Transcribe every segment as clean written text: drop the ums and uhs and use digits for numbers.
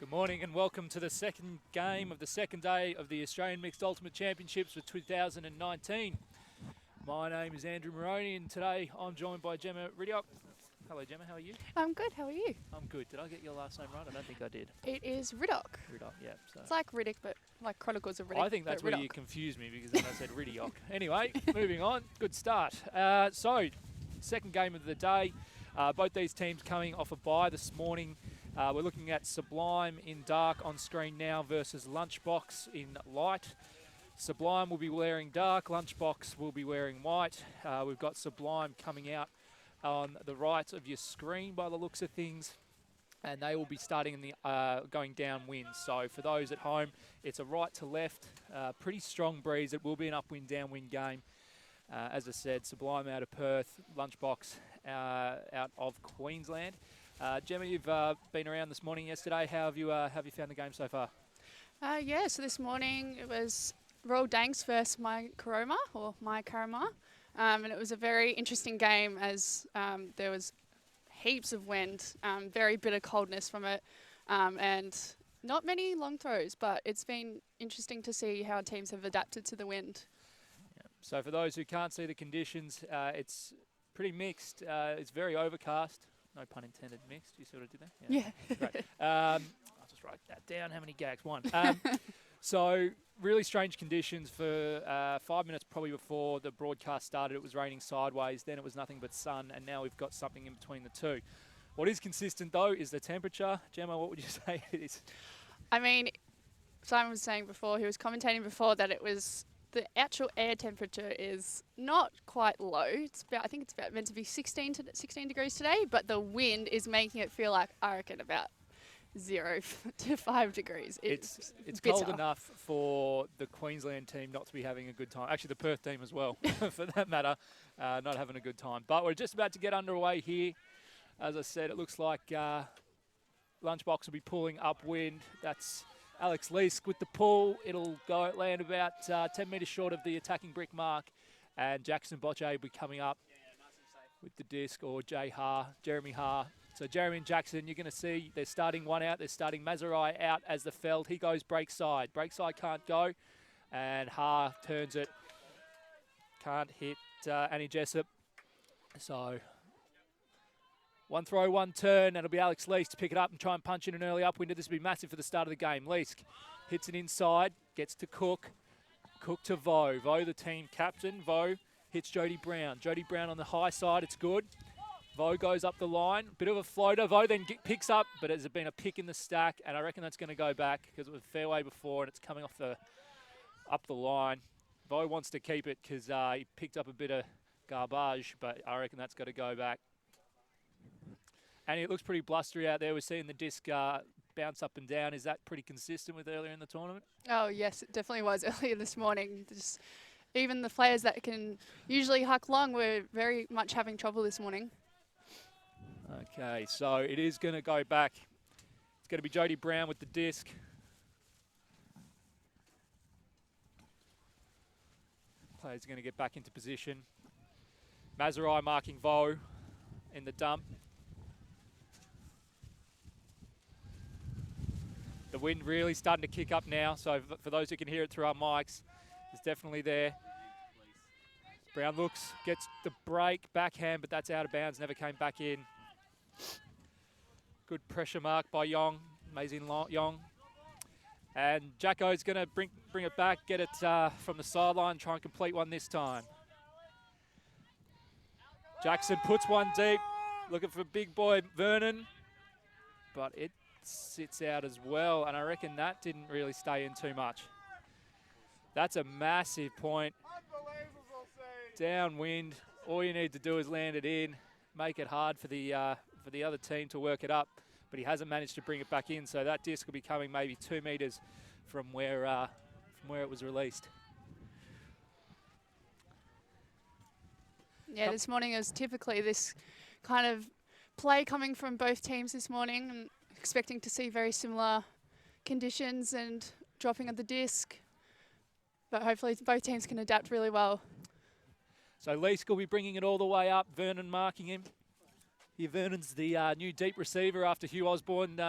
Good morning and welcome to the second game of the second day of the Australian Mixed Ultimate Championships for 2019. My name is Andrew Moroney and today I'm joined by Gemma Riddock. Hello Gemma, how are you? I'm good, how are you? I'm good. Did I get your last name right? I don't think I did. It is Riddock. Riddock, yeah. So. It's like Riddick, but like Chronicles of Riddick. I think that's where you confused me because then I said Riddock. Anyway, moving on. Good start. So, second game of the day. Both these teams coming off a bye this morning. We're looking at Sublime in dark on screen now versus Lunchbox in light. Sublime will be wearing dark, Lunchbox will be wearing white. We've got Sublime coming out on the right of your screen by the looks of things. And they will be starting in the going downwind. So for those at home, it's a right to left, pretty strong breeze. It will be an upwind, downwind game. As I said, Sublime out of Perth, Lunchbox out of Queensland. Gemma, you've been around this morning yesterday. How have you found the game so far? Yeah, so this morning it was Royal Danks versus my Karoma. And it was a very interesting game as there was heaps of wind, very bitter coldness from it, and not many long throws, but it's been interesting to see how teams have adapted to the wind. Yeah. So for those who can't see the conditions, it's pretty mixed. It's very overcast. No pun intended, mixed. You see what I did there? Yeah. Great. I'll just write that down. How many gags? One. So really strange conditions for 5 minutes probably before the broadcast started. It was raining sideways. Then it was nothing but sun. And now we've got something in between the two. What is consistent, though, is the temperature. Gemma, what would you say it is? I mean, Simon was saying before, he was commentating before that it was the actual air temperature is not quite low. I think it's about meant to be 16 degrees today, but the wind is making it feel like, I reckon, about 0 to 5 degrees. It's cold enough for the Queensland team not to be having a good time. Actually, the Perth team as well, for that matter, not having a good time. But we're just about to get underway here. As I said, it looks like Lunchbox will be pulling upwind. That's Alex Leask with the pull. It'll land about 10 metres short of the attacking brick mark. And Jackson Boche will be coming up with the disc, or Jeremy Ha. So Jeremy and Jackson, you're going to see they're starting one out. They're starting Mazarai out as the feld. He goes break side. Break side can't go. And Ha turns it. Can't hit Annie Jessup. So one throw, one turn, and it'll be Alex Leask to pick it up and try and punch in an early upwinder. This will be massive for the start of the game. Leask hits it inside, gets to Cook. Cook to Vo. Vo, the team captain. Vo hits Jody Brown. Jody Brown on the high side. It's good. Vo goes up the line. Bit of a floater. Vo then picks up, but it's been a pick in the stack, and I reckon that's going to go back because it was fairway before, and it's coming off up the line. Vo wants to keep it because he picked up a bit of garbage, but I reckon that's got to go back. And it looks pretty blustery out there. We're seeing the disc bounce up and down. Is that pretty consistent with earlier in the tournament? Oh, yes, it definitely was earlier this morning. Just even the players that can usually huck long were very much having trouble this morning. Okay, so it is going to go back. It's going to be Jody Brown with the disc. Players are going to get back into position. Mazarai marking Vo in the dump. The wind really starting to kick up now, so for those who can hear it through our mics, it's definitely there. Brown looks, gets the break, backhand, but that's out of bounds, never came back in. Good pressure mark by Yong, amazing Yong. And Jacko's going to bring it back, get it from the sideline, try and complete one this time. Jackson puts one deep, looking for big boy Vernon, but it sits out as well, and I reckon that didn't really stay in too much. That's a massive point. Downwind, all you need to do is land it in, make it hard for the other team to work it up, but he hasn't managed to bring it back in, so that disc will be coming maybe 2 metres from where it was released. Yeah, this morning is typically this kind of play coming from both teams this morning, and expecting to see very similar conditions and dropping of the disc, but hopefully both teams can adapt really well. So Leask will be bringing it all the way up, Vernon marking him. Here Vernon's the new deep receiver after Hugh Osborne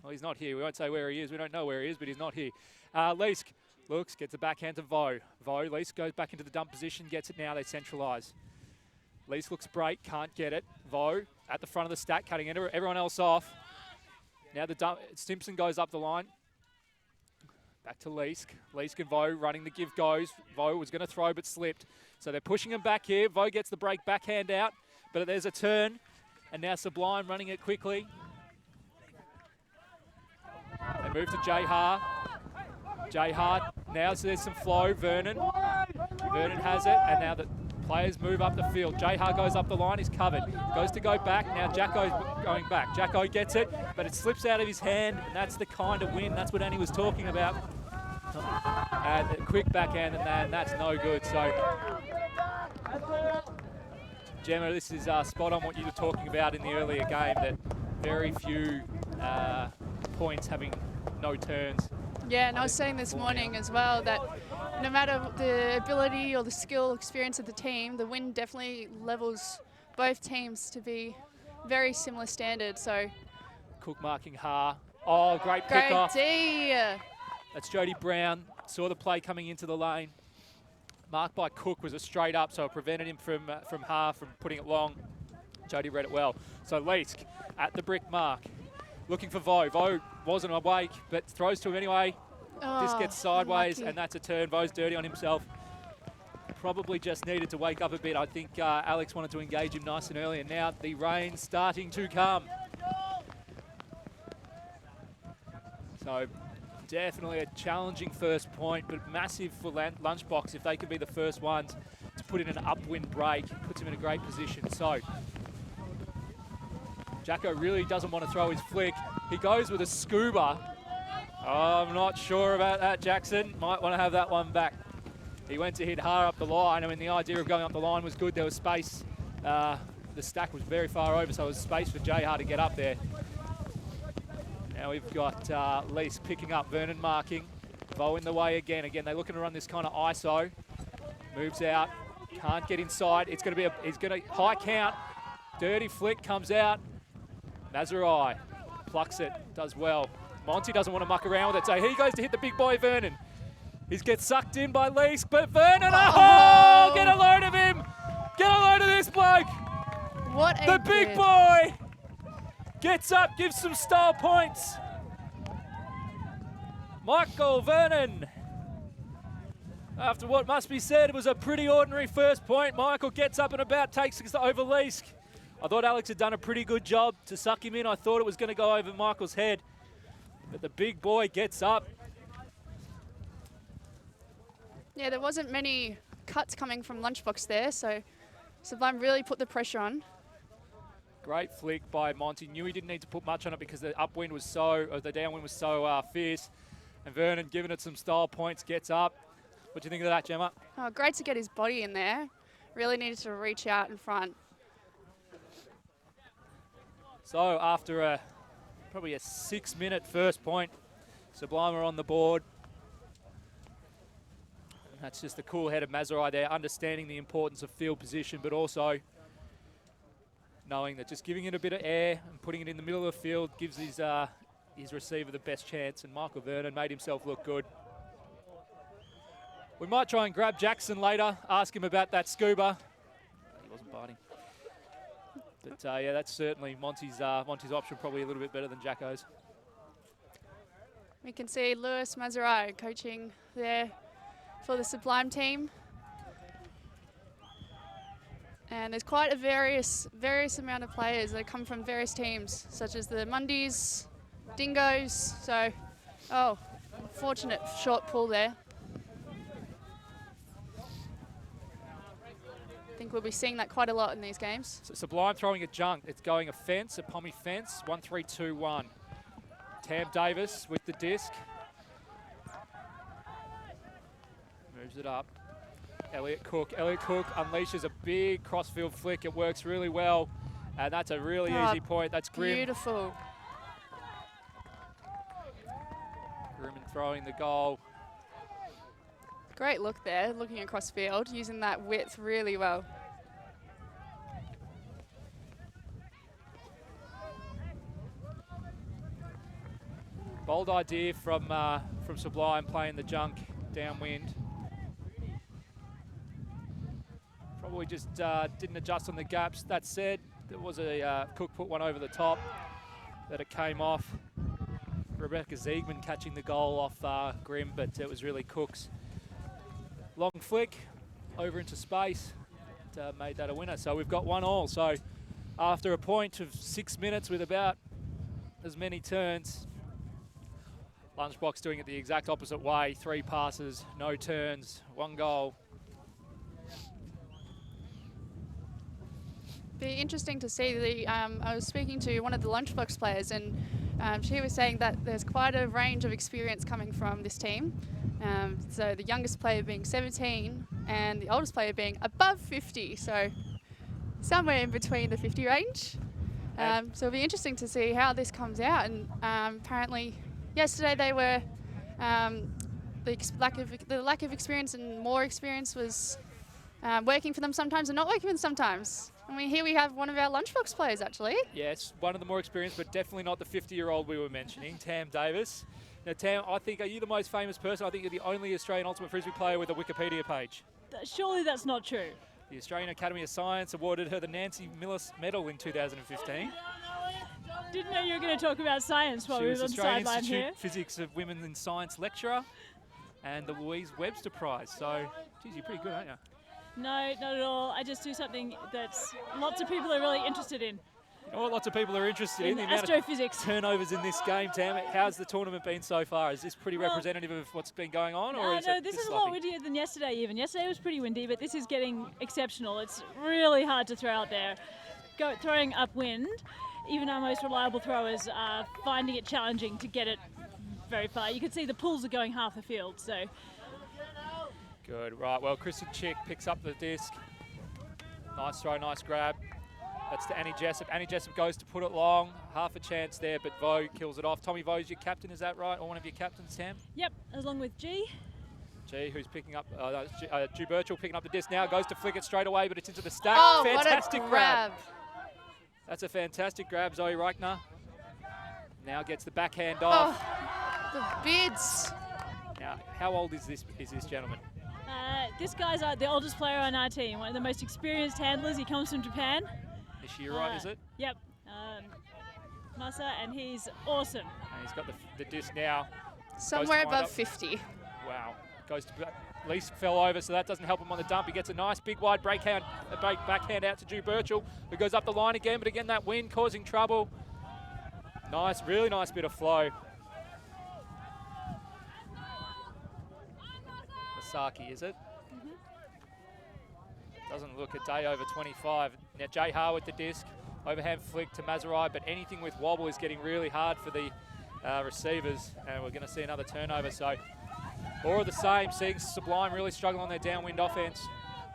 Well, he's not here. We won't say where he is. We don't know where he is, but he's not here. Leask looks, gets a backhand to Vo. Leask goes back into the dump position, gets it now. They centralise. Leask looks break, can't get it. Vo at the front of the stack, cutting everyone else off. Now Simpson goes up the line. Back to Leask. Leask and Vo running the give goes. Vo was going to throw but slipped. So they're pushing him back here. Vo gets the break backhand out, but there's a turn. And now Sublime running it quickly. They move to Jay Ha. Jay Ha now, so there's some flow. Vernon has it, and now the players move up the field. Jay Ha goes up the line, he's covered. Goes to go back, now Jacko's going back. Jacko gets it, but it slips out of his hand, and that's the kind of win. That's what Annie was talking about. And a quick backhand, and that's no good. So, Gemma, this is spot on what you were talking about in the earlier game, that very few points having no turns. Yeah, and I was saying this morning as well that no matter the ability or the skill, experience of the team, the win definitely levels both teams to be very similar standards. So, Cook marking Ha. Oh, great pick off. D. That's Jody Brown. Saw the play coming into the lane. Marked by Cook was a straight up, so it prevented him from Ha from putting it long. Jody read it well. So Leask at the brick mark. Looking for Vo. Vo wasn't awake, but throws to him anyway. This gets sideways, unlucky. and that's a turn. Vo's dirty on himself. Probably just needed to wake up a bit. I think Alex wanted to engage him nice and early, and now the rain's starting to come. So definitely a challenging first point, but massive for Lunchbox if they can be the first ones to put in an upwind break. Puts him in a great position. So Jacko really doesn't want to throw his flick. He goes with a scuba. Oh, I'm not sure about that, Jackson. Might want to have that one back. He went to hit hard up the line. I mean, the idea of going up the line was good. There was space. The stack was very far over, so there was space for Jayhar to get up there. Now we've got Lease picking up, Vernon marking. Vo in the way again. Again, they're looking to run this kind of ISO. Moves out. Can't get inside. It's going to be he's going to high count. Dirty flick comes out. Mazurai plucks it, does well. Monty doesn't want to muck around with it, so he goes to hit the big boy Vernon. He gets sucked in by Leask, but Vernon, oh, get a load of him! Get a load of this bloke! What a The big boy gets up, gives some style points. Michael Vernon. After what must be said, it was a pretty ordinary first point. Michael gets up and about, takes it over Leask. I thought Alex had done a pretty good job to suck him in. I thought it was going to go over Michael's head. But the big boy gets up. Yeah, there wasn't many cuts coming from Lunchbox there, so Sublime really put the pressure on. Great flick by Monty. Knew he didn't need to put much on it because the upwind was so, or the downwind was so fierce. And Vernon giving it some style points, gets up. What do you think of that, Gemma? Oh, great to get his body in there. Really needed to reach out in front. So after probably a 6-minute first point, Sublime are on the board. And that's just the cool head of Mazurai there, understanding the importance of field position, but also knowing that just giving it a bit of air and putting it in the middle of the field gives his receiver the best chance. And Michael Vernon made himself look good. We might try and grab Jackson later, ask him about that scuba. He wasn't biting. But yeah, that's certainly Monty's option, probably a little bit better than Jacko's. We can see Lewis Mazurai coaching there for the Sublime team. And there's quite a various amount of players that come from various teams, such as the Mundies, Dingoes. So, oh, fortunate short pull there. I think we'll be seeing that quite a lot in these games. So Sublime throwing a junk. It's going a fence, a pommy fence, 1-3-2-1. Tam Davis with the disc. Moves it up. Elliot Cook unleashes a big crossfield flick. It works really well. And that's a really easy point. That's Grim. Beautiful. Grim throwing the goal. Great look there, looking across field, using that width really well. Bold idea from Sublime playing the junk downwind. Probably just didn't adjust on the gaps. That said, there was a Cook put one over the top that it came off. Rebecca Ziegman catching the goal off Grimm, but it was really Cook's long flick over into space that made that a winner. So we've got 1-1. So after a point of 6 minutes with about as many turns, Lunchbox doing it the exact opposite way. 3 passes, no turns, 1 goal. Be interesting to see the. I was speaking to one of the Lunchbox players, and she was saying that there's quite a range of experience coming from this team. So the youngest player being 17, and the oldest player being above 50. So somewhere in between the 50 range. So it'll be interesting to see how this comes out. And apparently, yesterday they were the lack of experience and more experience was working for them sometimes and not working for them sometimes. I mean, here we have one of our Lunchbox players, actually. Yes, one of the more experienced, but definitely not the 50-year-old we were mentioning, Tam Davis. Now, Tam, I think, are you the most famous person? I think you're the only Australian Ultimate Frisbee player with a Wikipedia page. Surely that's not true. The Australian Academy of Science awarded her the Nancy Millis Medal in 2015. Didn't know you were going to talk about science while we were on the Australian sideline Institute here. Physics of Women in Science lecturer and the Louise Webster Prize. So, geez, you're pretty good, aren't you? No, not at all. I just do something that lots of people are really interested in. You know what lots of people are interested in? The astrophysics. Amount of turnovers in this game, Tam. How's the tournament been so far? Is this pretty representative of what's been going on? Or is no, it this just is a lot windier than yesterday even. Yesterday was pretty windy, but this is getting exceptional. It's really hard to throw out there. Throwing upwind, even our most reliable throwers are finding it challenging to get it very far. You can see the pools are going half the field, so... Good, right, well, Kristen Chick picks up the disc. Nice throw, nice grab. That's to Annie Jessup. Annie Jessup goes to put it long. Half a chance there, but Vo kills it off. Tommy Vo's your captain, is that right? Or one of your captains, Tam? Yep, along with G. G, who's picking up, Drew Birchall picking up the disc now, goes to flick it straight away, but it's into the stack. Oh, fantastic what a grab. That's a fantastic grab, Zoe Reichner. Now gets the backhand off. The bids. Now, how old is this gentleman? This guy's the oldest player on our team, one of the most experienced handlers. He comes from Japan. Ishiro, is it? Yep. Masa, and he's awesome. And he's got the disc now. Somewhere above 50. Wow. Goes to at least fell over, so that doesn't help him on the dump. He gets a nice big wide backhand out to Drew Birchall, who goes up the line again, but again that wind causing trouble. Nice, really nice bit of flow. Masaki, is it? Doesn't look a day over 25. Now Jay Ha with the disc, overhand flick to Mazurai, but anything with wobble is getting really hard for the receivers, and we're going to see another turnover. So more of the same, seeing Sublime really struggle on their downwind offense.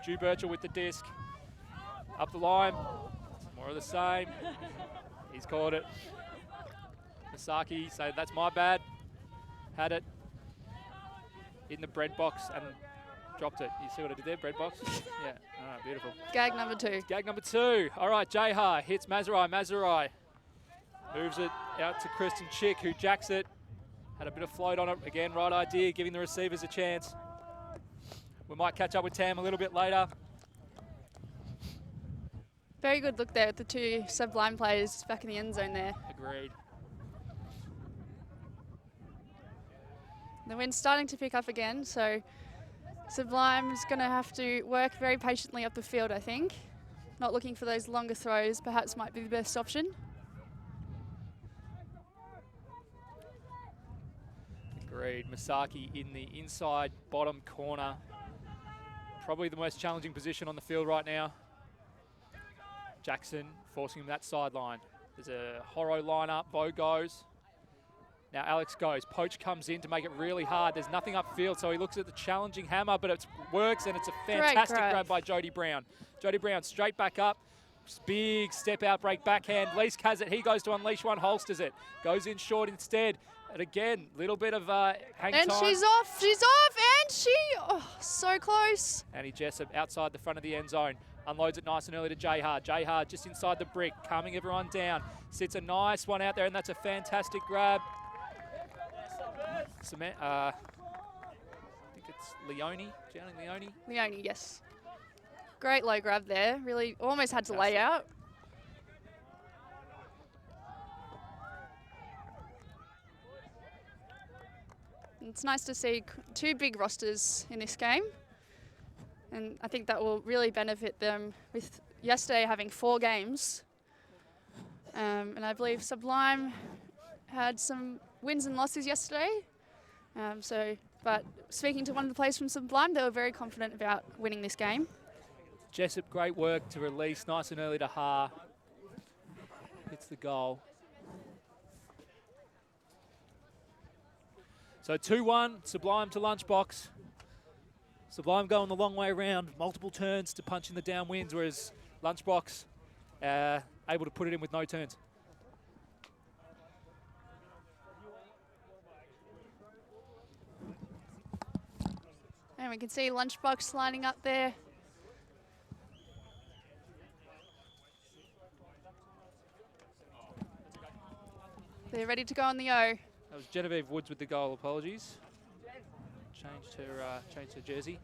Drew Birchall with the disc, up the line, more of the same. He's caught it. Masaki, so that's my bad. Had it in the bread box and dropped it. You see what I did there, bread box? Yeah, all right, beautiful. Gag number 2. Gag number 2. All right, Jayha hits Mazurai. Mazurai moves it out to Kristen Chick, who jacks it. Had a bit of float on it. Again, right idea, giving the receivers a chance. We might catch up with Tam a little bit later. Very good look there at the 2 Sublime players back in the end zone there. Agreed. The wind's starting to pick up again, so Sublime's going to have to work very patiently up the field, I think. Not looking for those longer throws, perhaps might be the best option. Agreed. Masaki in the inside bottom corner. Probably the most challenging position on the field right now. Jackson forcing him that sideline. There's a Horo lineup. Bo goes. Now Alex goes. Poach comes in to make it really hard. There's nothing upfield, so he looks at the challenging hammer, but it works, and it's a fantastic grab by Jody Brown. Jody Brown straight back up. Big step out break backhand. Leask has it. He goes to unleash one, holsters it. Goes in short instead. And again, little bit of hang and time. She's off, and she, so close. Annie Jessup outside the front of the end zone. Unloads it nice and early to Jayhard. Jayhard just inside the brick, calming everyone down. Sits a nice one out there, and that's a fantastic grab. I think it's Leone, Gianni Leone. Leone, yes. Great low grab there. Really almost had to lay out. It's nice to see two big rosters in this game. And I think that will really benefit them with yesterday having 4 games. And I believe Sublime had some wins and losses yesterday. But speaking to one of the players from Sublime, they were very confident about winning this game. Jessup, great work to release, nice and early to Ha. Hits the goal. So 2-1, Sublime to Lunchbox. Sublime going the long way around, multiple turns to punch in the downwinds, whereas Lunchbox able to put it in with no turns. And we can see Lunchbox lining up there. They're ready to go on the O. That was Genevieve Woods with the goal, apologies. Changed her jersey.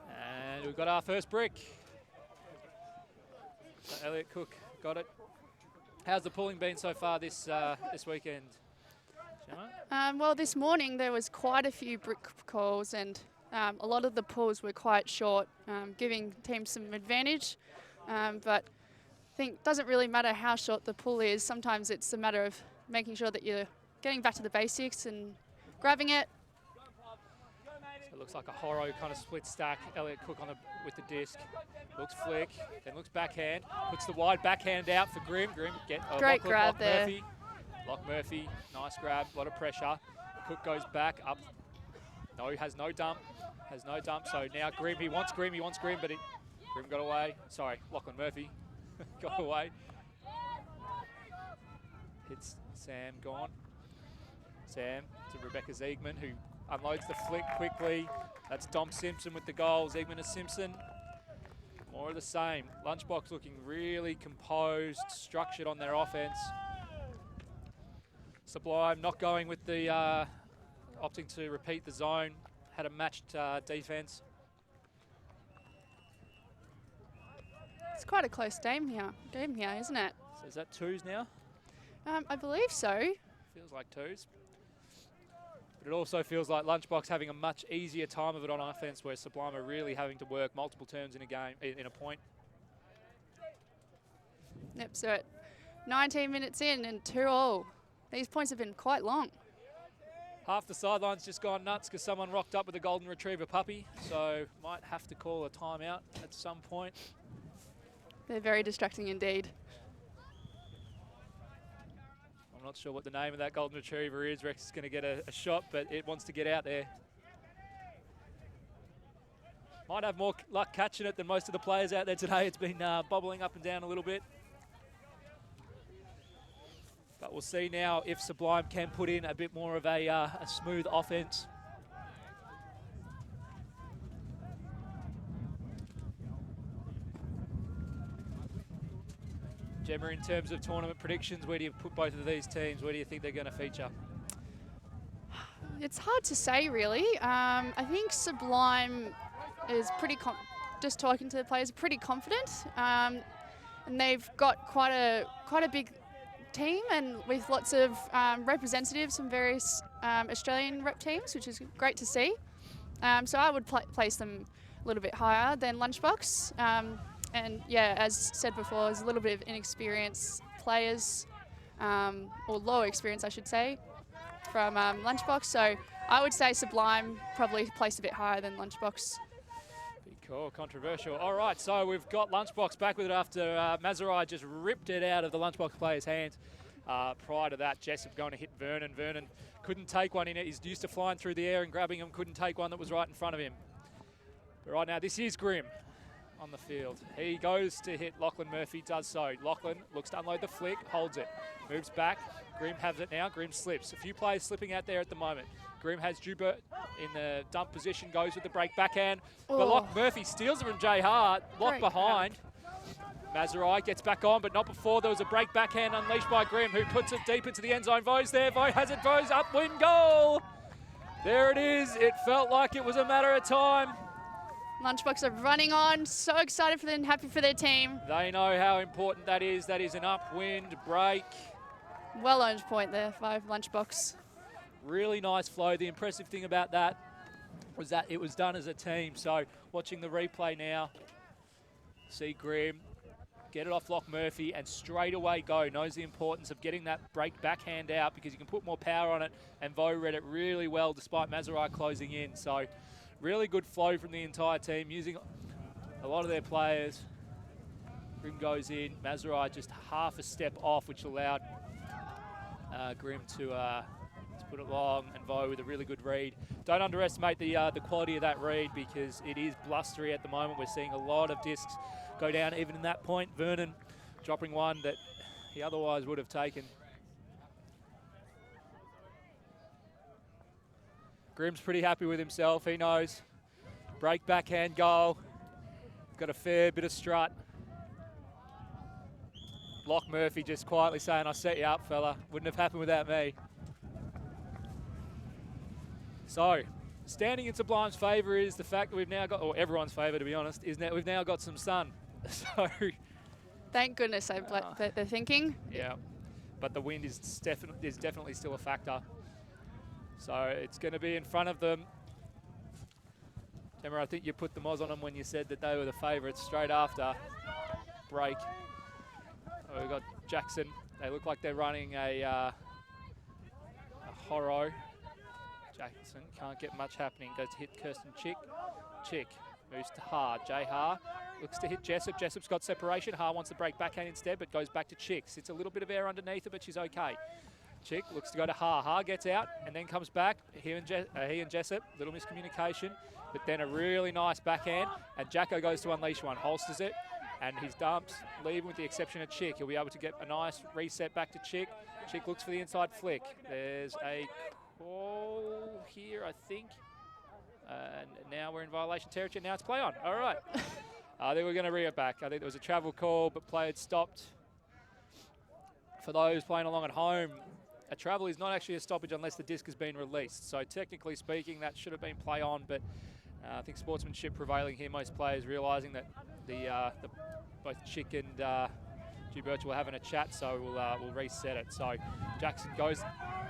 And we've got our first brick. So Elliot Cook got it. How's the pulling been so far this weekend? Well, this morning there was quite a few brick calls, and a lot of the pulls were quite short, giving teams some advantage. But I think it doesn't really matter how short the pull is. Sometimes it's a matter of making sure that you're getting back to the basics and grabbing it. So it looks like a Horo kind of split stack. Elliot Cook with the disc. Looks flick, then looks backhand. Puts the wide backhand out for Grimm. Grimm great grab there. Murphy. Lock Murphy, nice grab, a lot of pressure. Cook goes back up. No, has no dump. So now Grimm, he wants Grimm, but Grimm got away. Sorry, Lachlan Murphy got away. Hits Sam, gone. Sam to Rebecca Ziegman, who unloads the flick quickly. That's Dom Simpson with the goal. Ziegman to Simpson. More of the same. Lunchbox looking really composed, structured on their offense. Sublime not going with the, opting to repeat the zone. Had a matched defense. It's quite a close game here, isn't it? So is that 2s now? I believe so. Feels like 2s. But it also feels like Lunchbox having a much easier time of it on offense, where Sublime are really having to work multiple turns in a game, in a point. Yep, so at 19 minutes in and 2-2. These points have been quite long. Half the sideline's just gone nuts because someone rocked up with a golden retriever puppy, so might have to call a timeout at some point. They're very distracting indeed. I'm not sure what the name of that golden retriever is. Rex is going to get a shot, but it wants to get out there. Might have more luck catching it than most of the players out there today. It's been bobbling up and down a little bit. But we'll see now if Sublime can put in a bit more of a smooth offense. Gemma, in terms of tournament predictions, where do you put both of these teams? Where do you think they're going to feature? It's hard to say, really. I think Sublime is just talking to the players, pretty confident. And they've got quite a big team, and with lots of representatives from various Australian rep teams, which is great to see. So I would place them a little bit higher than Lunchbox. And yeah, as said before, there's a little bit of inexperienced players, or low experience, I should say, from Lunchbox. So I would say Sublime probably placed a bit higher than Lunchbox. Big call, controversial. All right, so we've got Lunchbox back with it after Mazurai just ripped it out of the Lunchbox player's hands. Prior to that, Jessup going to hit Vernon. Vernon couldn't take one in it. He's used to flying through the air and grabbing him, couldn't take one that was right in front of him. But right now, this is Grimm on the field. He goes to hit Lachlan Murphy, does so. Lachlan looks to unload the flick, holds it, moves back. Grimm has it now. Grimm slips. A few players slipping out there at the moment. Grimm has Jubert in the dump position, goes with the break backhand. But Lock Murphy steals it from Jay Hart. Lock behind. Mazurai gets back on, but not before there was a break backhand unleashed by Grimm, who puts it deep into the end zone. Vo's there. Vo has it. Vo's upwind goal. There it is. It felt like it was a matter of time. Lunchbox are running on. So excited for them, happy for their team. They know how important that is. That is an upwind break. Well-earned point there by Lunchbox. Really nice flow. The impressive thing about that was that it was done as a team. So watching the replay now, see Grimm get it off Lock Murphy and straight away go. Knows the importance of getting that break backhand out because you can put more power on it, and Vo read it really well despite Mazurai closing in. So really good flow from the entire team, using a lot of their players. Grimm goes in, Mazurai just half a step off, which allowed Grimm to put it long, and Vo with a really good read. Don't underestimate the quality of that read because it is blustery at the moment. We're seeing a lot of discs go down even in that point. Vernon dropping one that he otherwise would have taken. Grimm's pretty happy with himself. He knows. Break backhand goal. Got a fair bit of strut. Lock Murphy just quietly saying, I set you up, fella. Wouldn't have happened without me. So, standing in Sublime's favour is the fact that we've now got, or everyone's favour to be honest, is that we've now got some sun. So, thank goodness they're thinking. Yeah, but the wind is definitely still a factor. So it's going to be in front of them. Remember, I think you put the moz on them when you said that they were the favourites straight after break. Oh, we've got Jackson. They look like they're running a Horo. Jackson can't get much happening. Goes to hit Kirsten Chick. Chick moves to Har. Jay Har looks to hit Jessup. Jessup's got separation. Har wants to break backhand instead, but goes back to Chick. Sits a little bit of air underneath her, but she's okay. Chick looks to go to Har. Har gets out and then comes back. He and Jessup, little miscommunication, but then a really nice backhand, and Jacko goes to unleash one, holsters it, and his dumps, leaving with the exception of Chick. He'll be able to get a nice reset back to Chick. Chick looks for the inside flick. There's a call here, I think. And now we're in violation territory. Now it's play on. All right. I think we're going to read it back. I think there was a travel call, but play had stopped. For those playing along at home, a travel is not actually a stoppage unless the disc has been released. So technically speaking, that should have been play on, but I think sportsmanship prevailing here. Most players realising that both Chick and Gilberto were having a chat, so we'll reset it. So Jackson goes,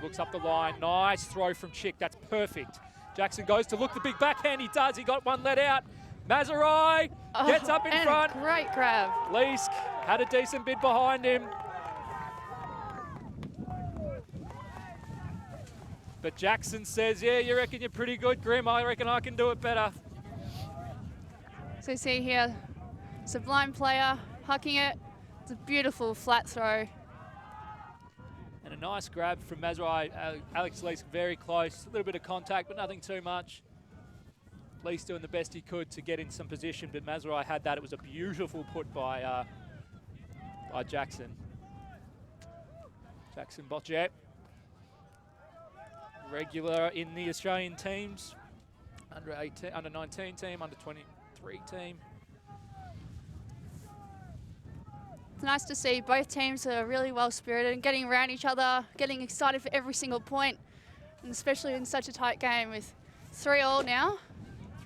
looks up the line. Nice throw from Chick. That's perfect. Jackson goes to look the big backhand. He does. He got one let out. Mazurai gets up in front. Great grab. Leask had a decent bid behind him. But Jackson says, yeah, you reckon you're pretty good, Grimm. I reckon I can do it better. So you see here, Sublime player hucking it. It's a beautiful flat throw. And a nice grab from Mazurai. Alex Leask very close. A little bit of contact, but nothing too much. Leask doing the best he could to get in some position, but Mazurai had that. It was a beautiful put by Jackson. Jackson Bochet. Regular in the Australian teams. Under 18, under 19 team, under 23 team. It's nice to see both teams are really well spirited and getting around each other, getting excited for every single point, and especially in such a tight game with 3-3 now.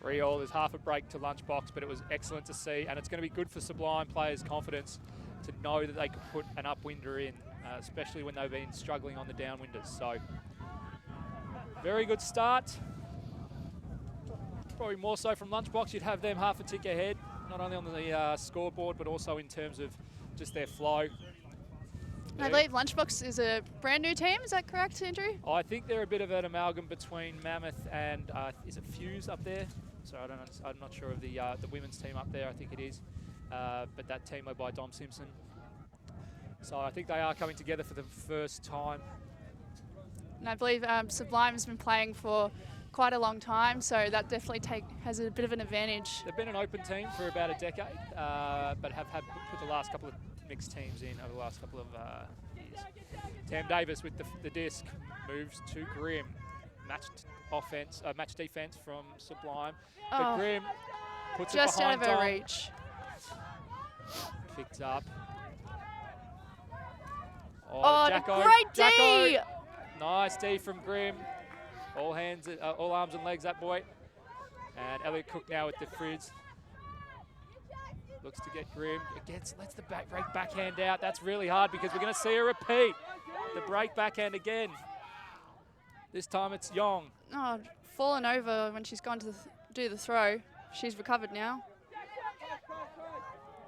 3-3, there's half a break to Lunchbox, but it was excellent to see, and it's going to be good for Sublime players' confidence to know that they could put an upwinder in, especially when they've been struggling on the downwinders. So, very good start. Probably more so from Lunchbox. You'd have them half a tick ahead, not only on the scoreboard, but also in terms of just their flow. I believe Lunchbox is a brand new team, is that correct, Andrew? I think they're a bit of an amalgam between Mammoth and, is it Fuse up there? So I'm not sure of the women's team up there, I think it is. But that team led by Dom Simpson. So I think they are coming together for the first time. And I believe Sublime has been playing for quite a long time, so that definitely has a bit of an advantage. They've been an open team for about a decade, but have put the last couple of mixed teams in over the last couple of years. Tam Davis with the disc moves to Grimm. Match defense from Sublime. But Grimm puts it just behind out of her Dom. reach. Picked up. Jacko. Great D! Jacko. Nice D from Grimm. All arms and legs, that boy. And Elliot Cook now with the frizz. Looks to get Grimm. Lets the break backhand out. That's really hard because we're going to see a repeat. The break backhand again. This time it's Yong. Oh, fallen over when she's gone to do the throw. She's recovered now.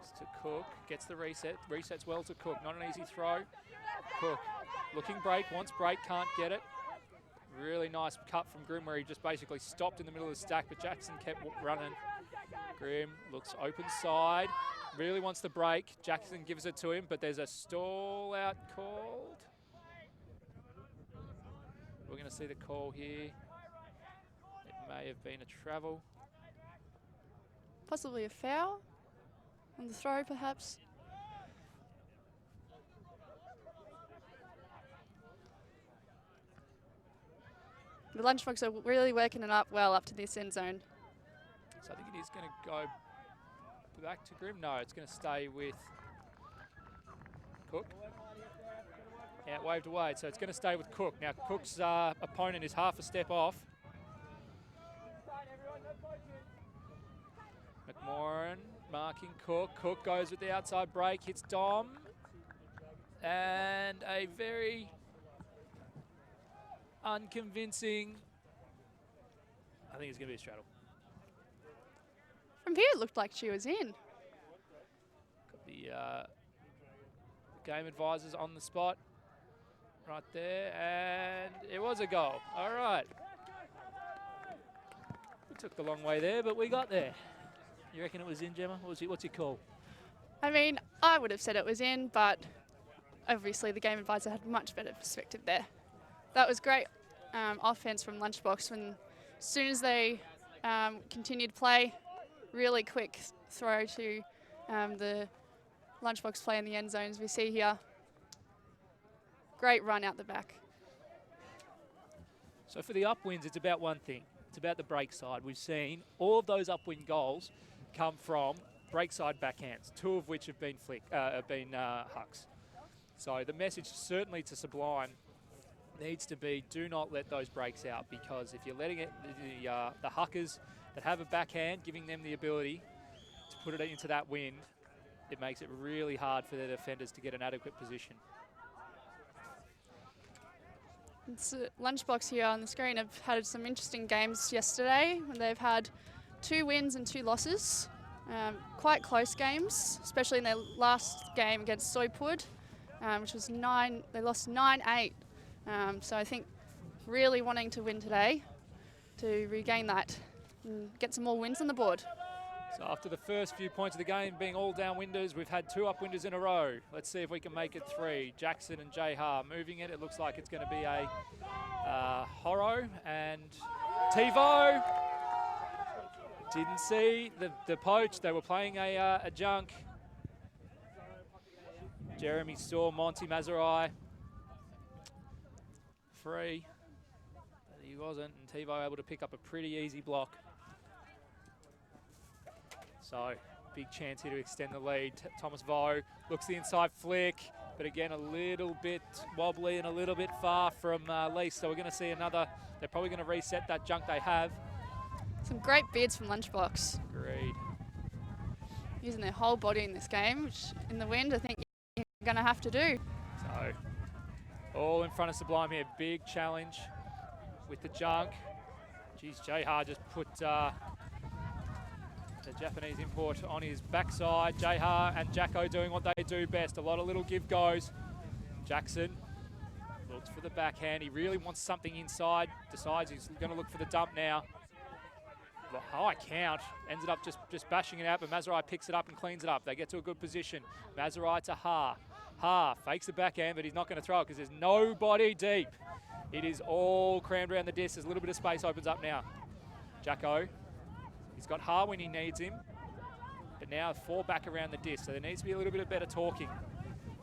It's to Cook. Gets the reset. Resets well to Cook. Not an easy throw. Cook looking break. Wants break. Can't get it. Really nice cut from Grimm where he just basically stopped in the middle of the stack, but Jackson kept running. Grimm looks open side. Really wants the break. Jackson gives it to him, but there's a stall out called. We're going to see the call here. It may have been a travel. Possibly a foul on the throw, perhaps. The Lunchbox are really working it up well up to this end zone. So I think it is going to go back to Grimm. No, it's going to stay with Cook. Yeah, it waved away, so it's going to stay with Cook. Now, Cook's opponent is half a step off. McMorrin marking Cook. Cook goes with the outside break, hits Dom. And a very unconvincing, I think it's going to be a straddle. From here, it looked like she was in. Got the game advisors on the spot right there, and it was a goal. All right. We took the long way there, but we got there. You reckon it was in, Gemma? What's your call? I mean, I would have said it was in, but obviously the game advisor had much better perspective there. That was great offense from Lunchbox when as soon as they continued play, really quick throw to the Lunchbox play in the end zone as we see here. Great run out the back. So for the upwinds, it's about one thing. It's about the break side. We've seen all of those upwind goals come from break side backhands, two of which have been hucks. So the message certainly to Sublime needs to be do not let those breaks out, because if you're letting it, the huckers that have a backhand, giving them the ability to put it into that wind, it makes it really hard for their defenders to get an adequate position. It's Lunchbox here on the screen have had some interesting games yesterday. They've had 2 wins and 2 losses. Quite close games, especially in their last game against Soypud, which was they lost 9-8. So I think really wanting to win today to regain that and get some more wins on the board. So after the first few points of the game being all downwinders, we've had 2 upwinders in a row. Let's see if we can make it 3. Jackson and Jayhar moving it. It looks like it's going to be a Horo and TiVo. Didn't see the poach. They were playing a junk. Jeremy saw Monty Mazerai free, but he wasn't, and TiVo able to pick up a pretty easy block. So, big chance here to extend the lead. Thomas Vo looks the inside flick, but again, a little bit wobbly and a little bit far from Lease. So we're going to see another, they're probably going to reset that junk they have. Some great bids from Lunchbox. Agreed. Using their whole body in this game, which in the wind, I think you're going to have to do. So, all in front of Sublime here. Big challenge with the junk. Geez, Jayhar just put the Japanese import on his backside. Jayhar and Jacko doing what they do best. A lot of little give goes. Jackson looks for the backhand. He really wants something inside. Decides he's going to look for the dump now. The high count. Ends up just bashing it out, but Mazerai picks it up and cleans it up. They get to a good position. Mazerai to Ha. Ha fakes the backhand, but he's not going to throw it because there's nobody deep. It is all crammed around the disc. There's a little bit of space opens up now. Jacko, he's got Ha when he needs him, but now 4 back around the disc, so there needs to be a little bit of better talking.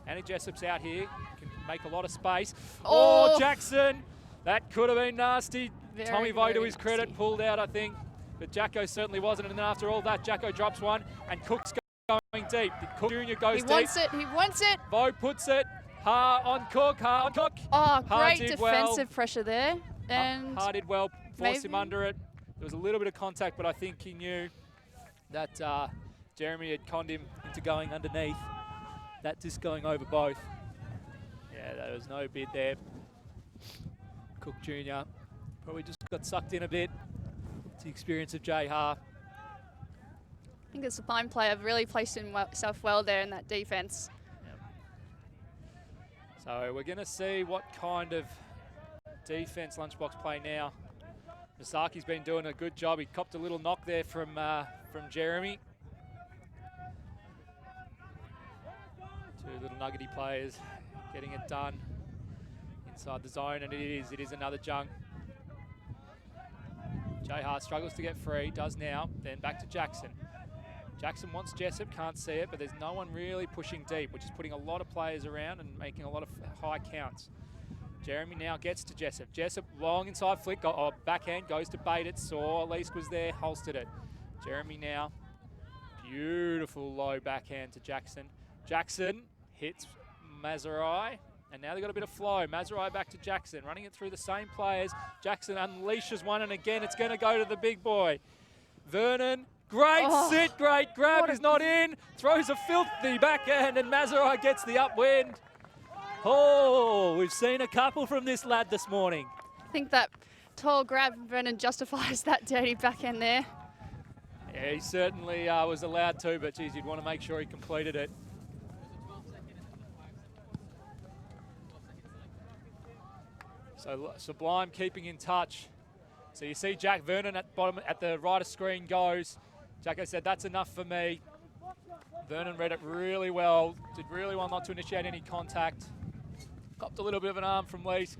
Annie Jessup's out here, can make a lot of space. Oh, Jackson! That could have been nasty. Tommy Vo, to his credit, pulled out, I think, but Jacko certainly wasn't. And then after all that, Jacko drops one, and Cook's going deep. Cook Jr. goes deep. He wants it. Vo puts it. Ha on Cook, Ha on Cook. Oh, great defensive pressure there. And Ha did well, forced him under it. There was a little bit of contact, but I think he knew that Jeremy had conned him into going underneath. That disc going over both. Yeah, there was no bid there. Cook Jr. probably just got sucked in a bit. It's the experience of Jay Ha. I think the Sublime player really placed himself well there in that defense. Yep. So we're going to see what kind of defense Lunchbox play now. Masaki's been doing a good job. He copped a little knock there from Jeremy. 2 little nuggety players getting it done inside the zone, and it is another junk. Jay Hart struggles to get free, does now, then back to Jackson. Jackson wants Jessup, can't see it, but there's no one really pushing deep, which is putting a lot of players around and making a lot of high counts. Jeremy now gets to Jessup. Jessup, long inside flick, backhand, goes to bait it, saw Elise was there, holstered it. Jeremy now, beautiful low backhand to Jackson. Jackson hits Mazurai, and now they've got a bit of flow. Mazurai back to Jackson, running it through the same players. Jackson unleashes one, and again, it's going to go to the big boy. Vernon, great sit, great grab, is not in. Throws a filthy backhand, and Mazurai gets the upwind. Oh, we've seen a couple from this lad this morning. I think that tall grab from Vernon justifies that dirty backhand there. Yeah, he certainly was allowed to, but geez, you'd want to make sure he completed it. So Sublime keeping in touch. So you see Jack Vernon at bottom, at the right of screen goes. Jacko said, that's enough for me. Vernon read it really well, did really well not to initiate any contact. Copped a little bit of an arm from Leesk,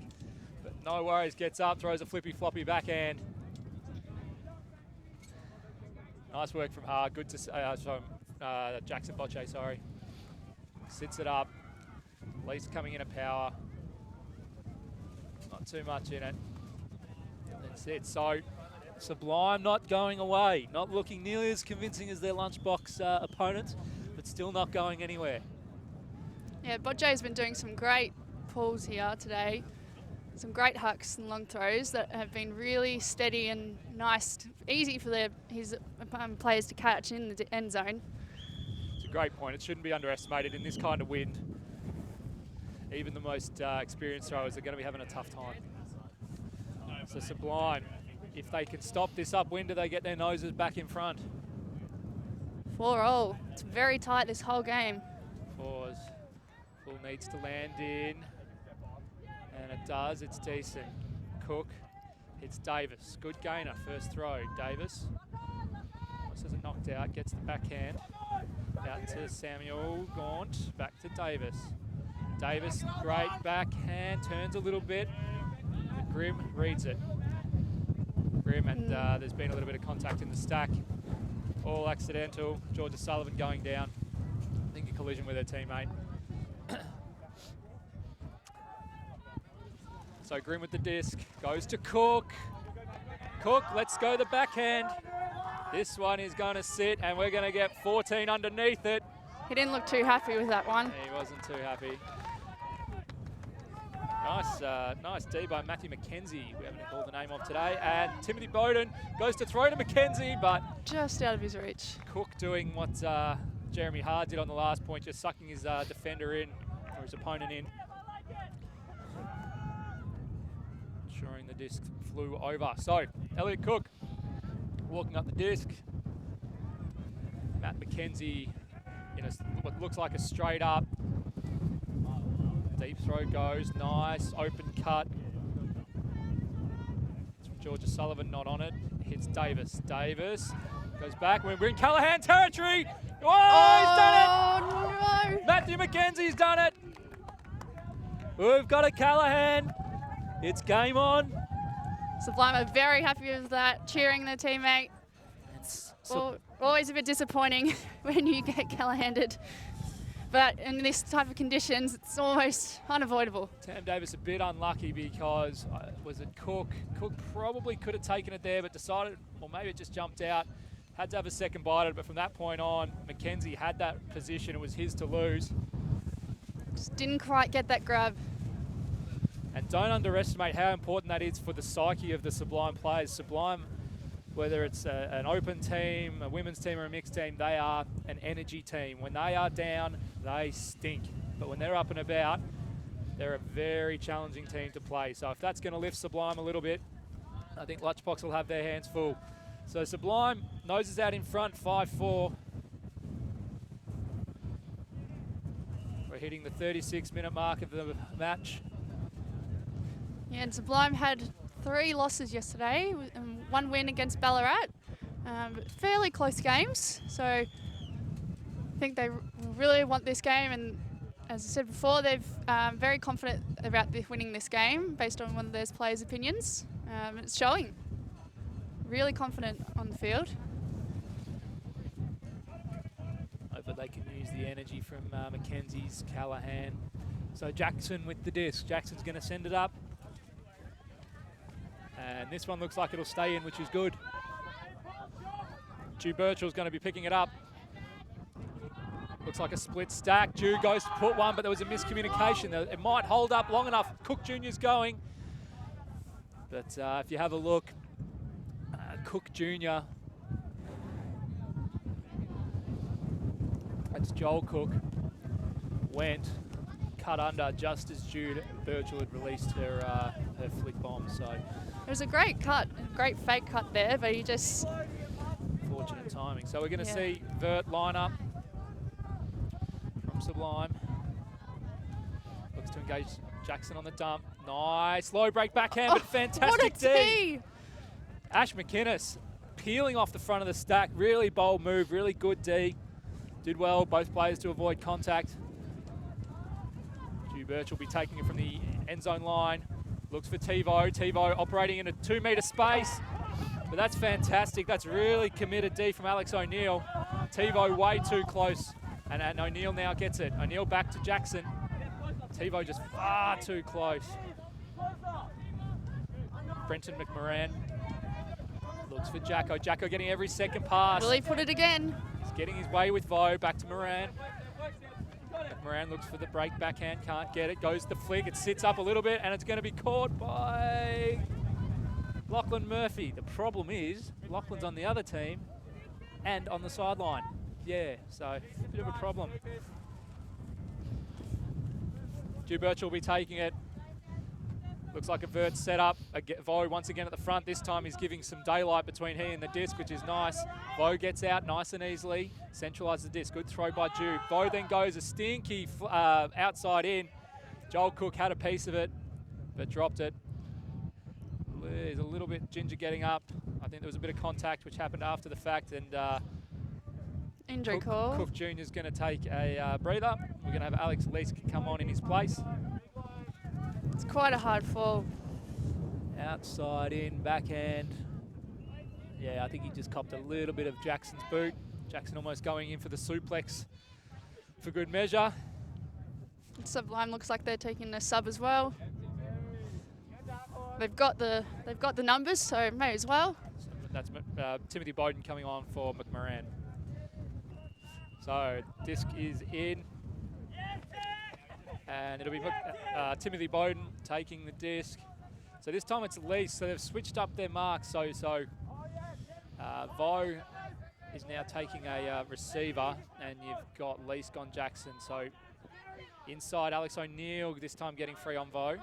but no worries, gets up, throws a flippy floppy backhand. Nice work from Hard, good to from Jackson Bocce, sorry. Sits it up, Leesk coming in at power. Not too much in it. That's it, so Sublime not going away, not looking nearly as convincing as their Lunchbox opponents, but still not going anywhere. Yeah, Bocce has been doing some great pulls here today. Some great hucks and long throws that have been really steady and nice, easy for his players to catch in the end zone. It's a great point. It shouldn't be underestimated in this kind of wind. Even the most experienced throwers are going to be having a tough time. So Sublime, if they can stop this upwind, do they get their noses back in front? 4-all. It's very tight this whole game. Pause. Full needs to land in. And it does. It's decent. Cook hits Davis. Good gainer. First throw. Davis. Almost has it knocked out. Gets the backhand. Out to Samuel Gaunt. Back to Davis. Davis, great backhand. Turns a little bit. But Grimm reads it. Grimm, and there's been a little bit of contact in the stack. All accidental. Georgia Sullivan going down. I think a collision with her teammate. So Grimm with the disc, goes to Cook. Cook, let's go the backhand. This one is going to sit, and we're going to get 14 underneath it. He didn't look too happy with that one. He wasn't too happy. Nice D by Matthew McKenzie. We haven't called the name of today. And Timothy Bowden goes to throw to McKenzie, but just out of his reach. Cook doing what Jeremy Hard did on the last point, just sucking his defender in, or his opponent in. Ensuring the disc flew over. So, Elliot Cook walking up the disc. Matt McKenzie in what looks like a straight up. Deep throw goes, nice, open cut. Georgia Sullivan not on it, hits Davis. Davis goes back, we're in Callahan territory. Oh, he's done it! No! Matthew McKenzie's done it. We've got a Callahan. It's game on. Sublime are very happy with that, cheering their teammate. It's Always a bit disappointing when you get Callahanded. But in this type of conditions, it's almost unavoidable. Tam Davis a bit unlucky because, was it Cook? Cook probably could have taken it there, but decided, or maybe it just jumped out. Had to have a second bite at it, but from that point on, Mackenzie had that position. It was his to lose. Just didn't quite get that grab. And don't underestimate how important that is for the psyche of the Sublime players. Sublime, whether it's an open team, a women's team or a mixed team, they are an energy team. When they are down, they stink. But when they're up and about, they're a very challenging team to play. So if that's going to lift Sublime a little bit, I think Lunchbox will have their hands full. So Sublime noses out in front, 5-4. We're hitting the 36-minute mark of the match. Yeah, and Sublime had 3 losses yesterday, and 1 win against Ballarat. Fairly close games, so I think they really want this game, and as I said before, they're very confident about winning this game based on one of their players' opinions. It's showing. Really confident on the field. Hopefully they can use the energy from Mackenzie's Callahan. So Jackson with the disc. Jackson's going to send it up. And this one looks like it'll stay in, which is good. Jew Birchall's going to be picking it up. Looks like a split stack. Jew goes to put one, but there was a miscommunication. It might hold up long enough. Cook Jr.'s going. But if you have a look, Cook Jr. That's Joel Cook. Went, cut under just as Jude Birchall had released her flick bomb. So it was a great cut, a great fake cut there, but he just... Fortunate timing. So we're going to see Vert line up from Sublime. Looks to engage Jackson on the dump. Nice. Low break backhand, but fantastic what a D. Ash McInnes peeling off the front of the stack. Really bold move, really good D. Did well, both players to avoid contact. Jew Birch will be taking it from the end zone line. Looks for Tevo. Tevo operating in a 2-metre space. But that's fantastic. That's really committed D from Alex O'Neill. Tevo way too close. And O'Neill now gets it. O'Neill back to Jackson. Tevo just far too close. Brenton McMoran looks for Jacko. Jacko getting every second pass. Will he put it again? He's getting his way with Vo. Back to Moran. McMoran looks for the break backhand. Can't get it. Goes the flick. It sits up a little bit, and it's going to be caught by Lachlan Murphy. The problem is Lachlan's on the other team and on the sideline. Yeah, so a bit of a problem. Jew Birch will be taking it. Looks like a vert set up. Vo once again at the front. This time he's giving some daylight between he and the disc, which is nice. Vo gets out nice and easily. Centralises the disc. Good throw by Jew. Vo then goes a stinky outside in. Joel Cook had a piece of it, but dropped it. There's a little bit Ginger getting up. I think there was a bit of contact, which happened after the fact, and injury call. Cook Jr. is going to take a breather. We're going to have Alex Leask come on in his place. It's quite a hard fall. Outside in, backhand. Yeah, I think he just copped a little bit of Jackson's boot. Jackson almost going in for the suplex for good measure. Sublime looks like they're taking a sub as well. They've got the numbers, so may as well. So that's Timothy Bowden coming on for McMoran. So disc is in. And it'll be Timothy Bowden taking the disc. So this time it's Lease. So they've switched up their marks. So Vo is now taking a receiver, and you've got Lease on Jackson. So inside Alex O'Neill, this time getting free on Vo.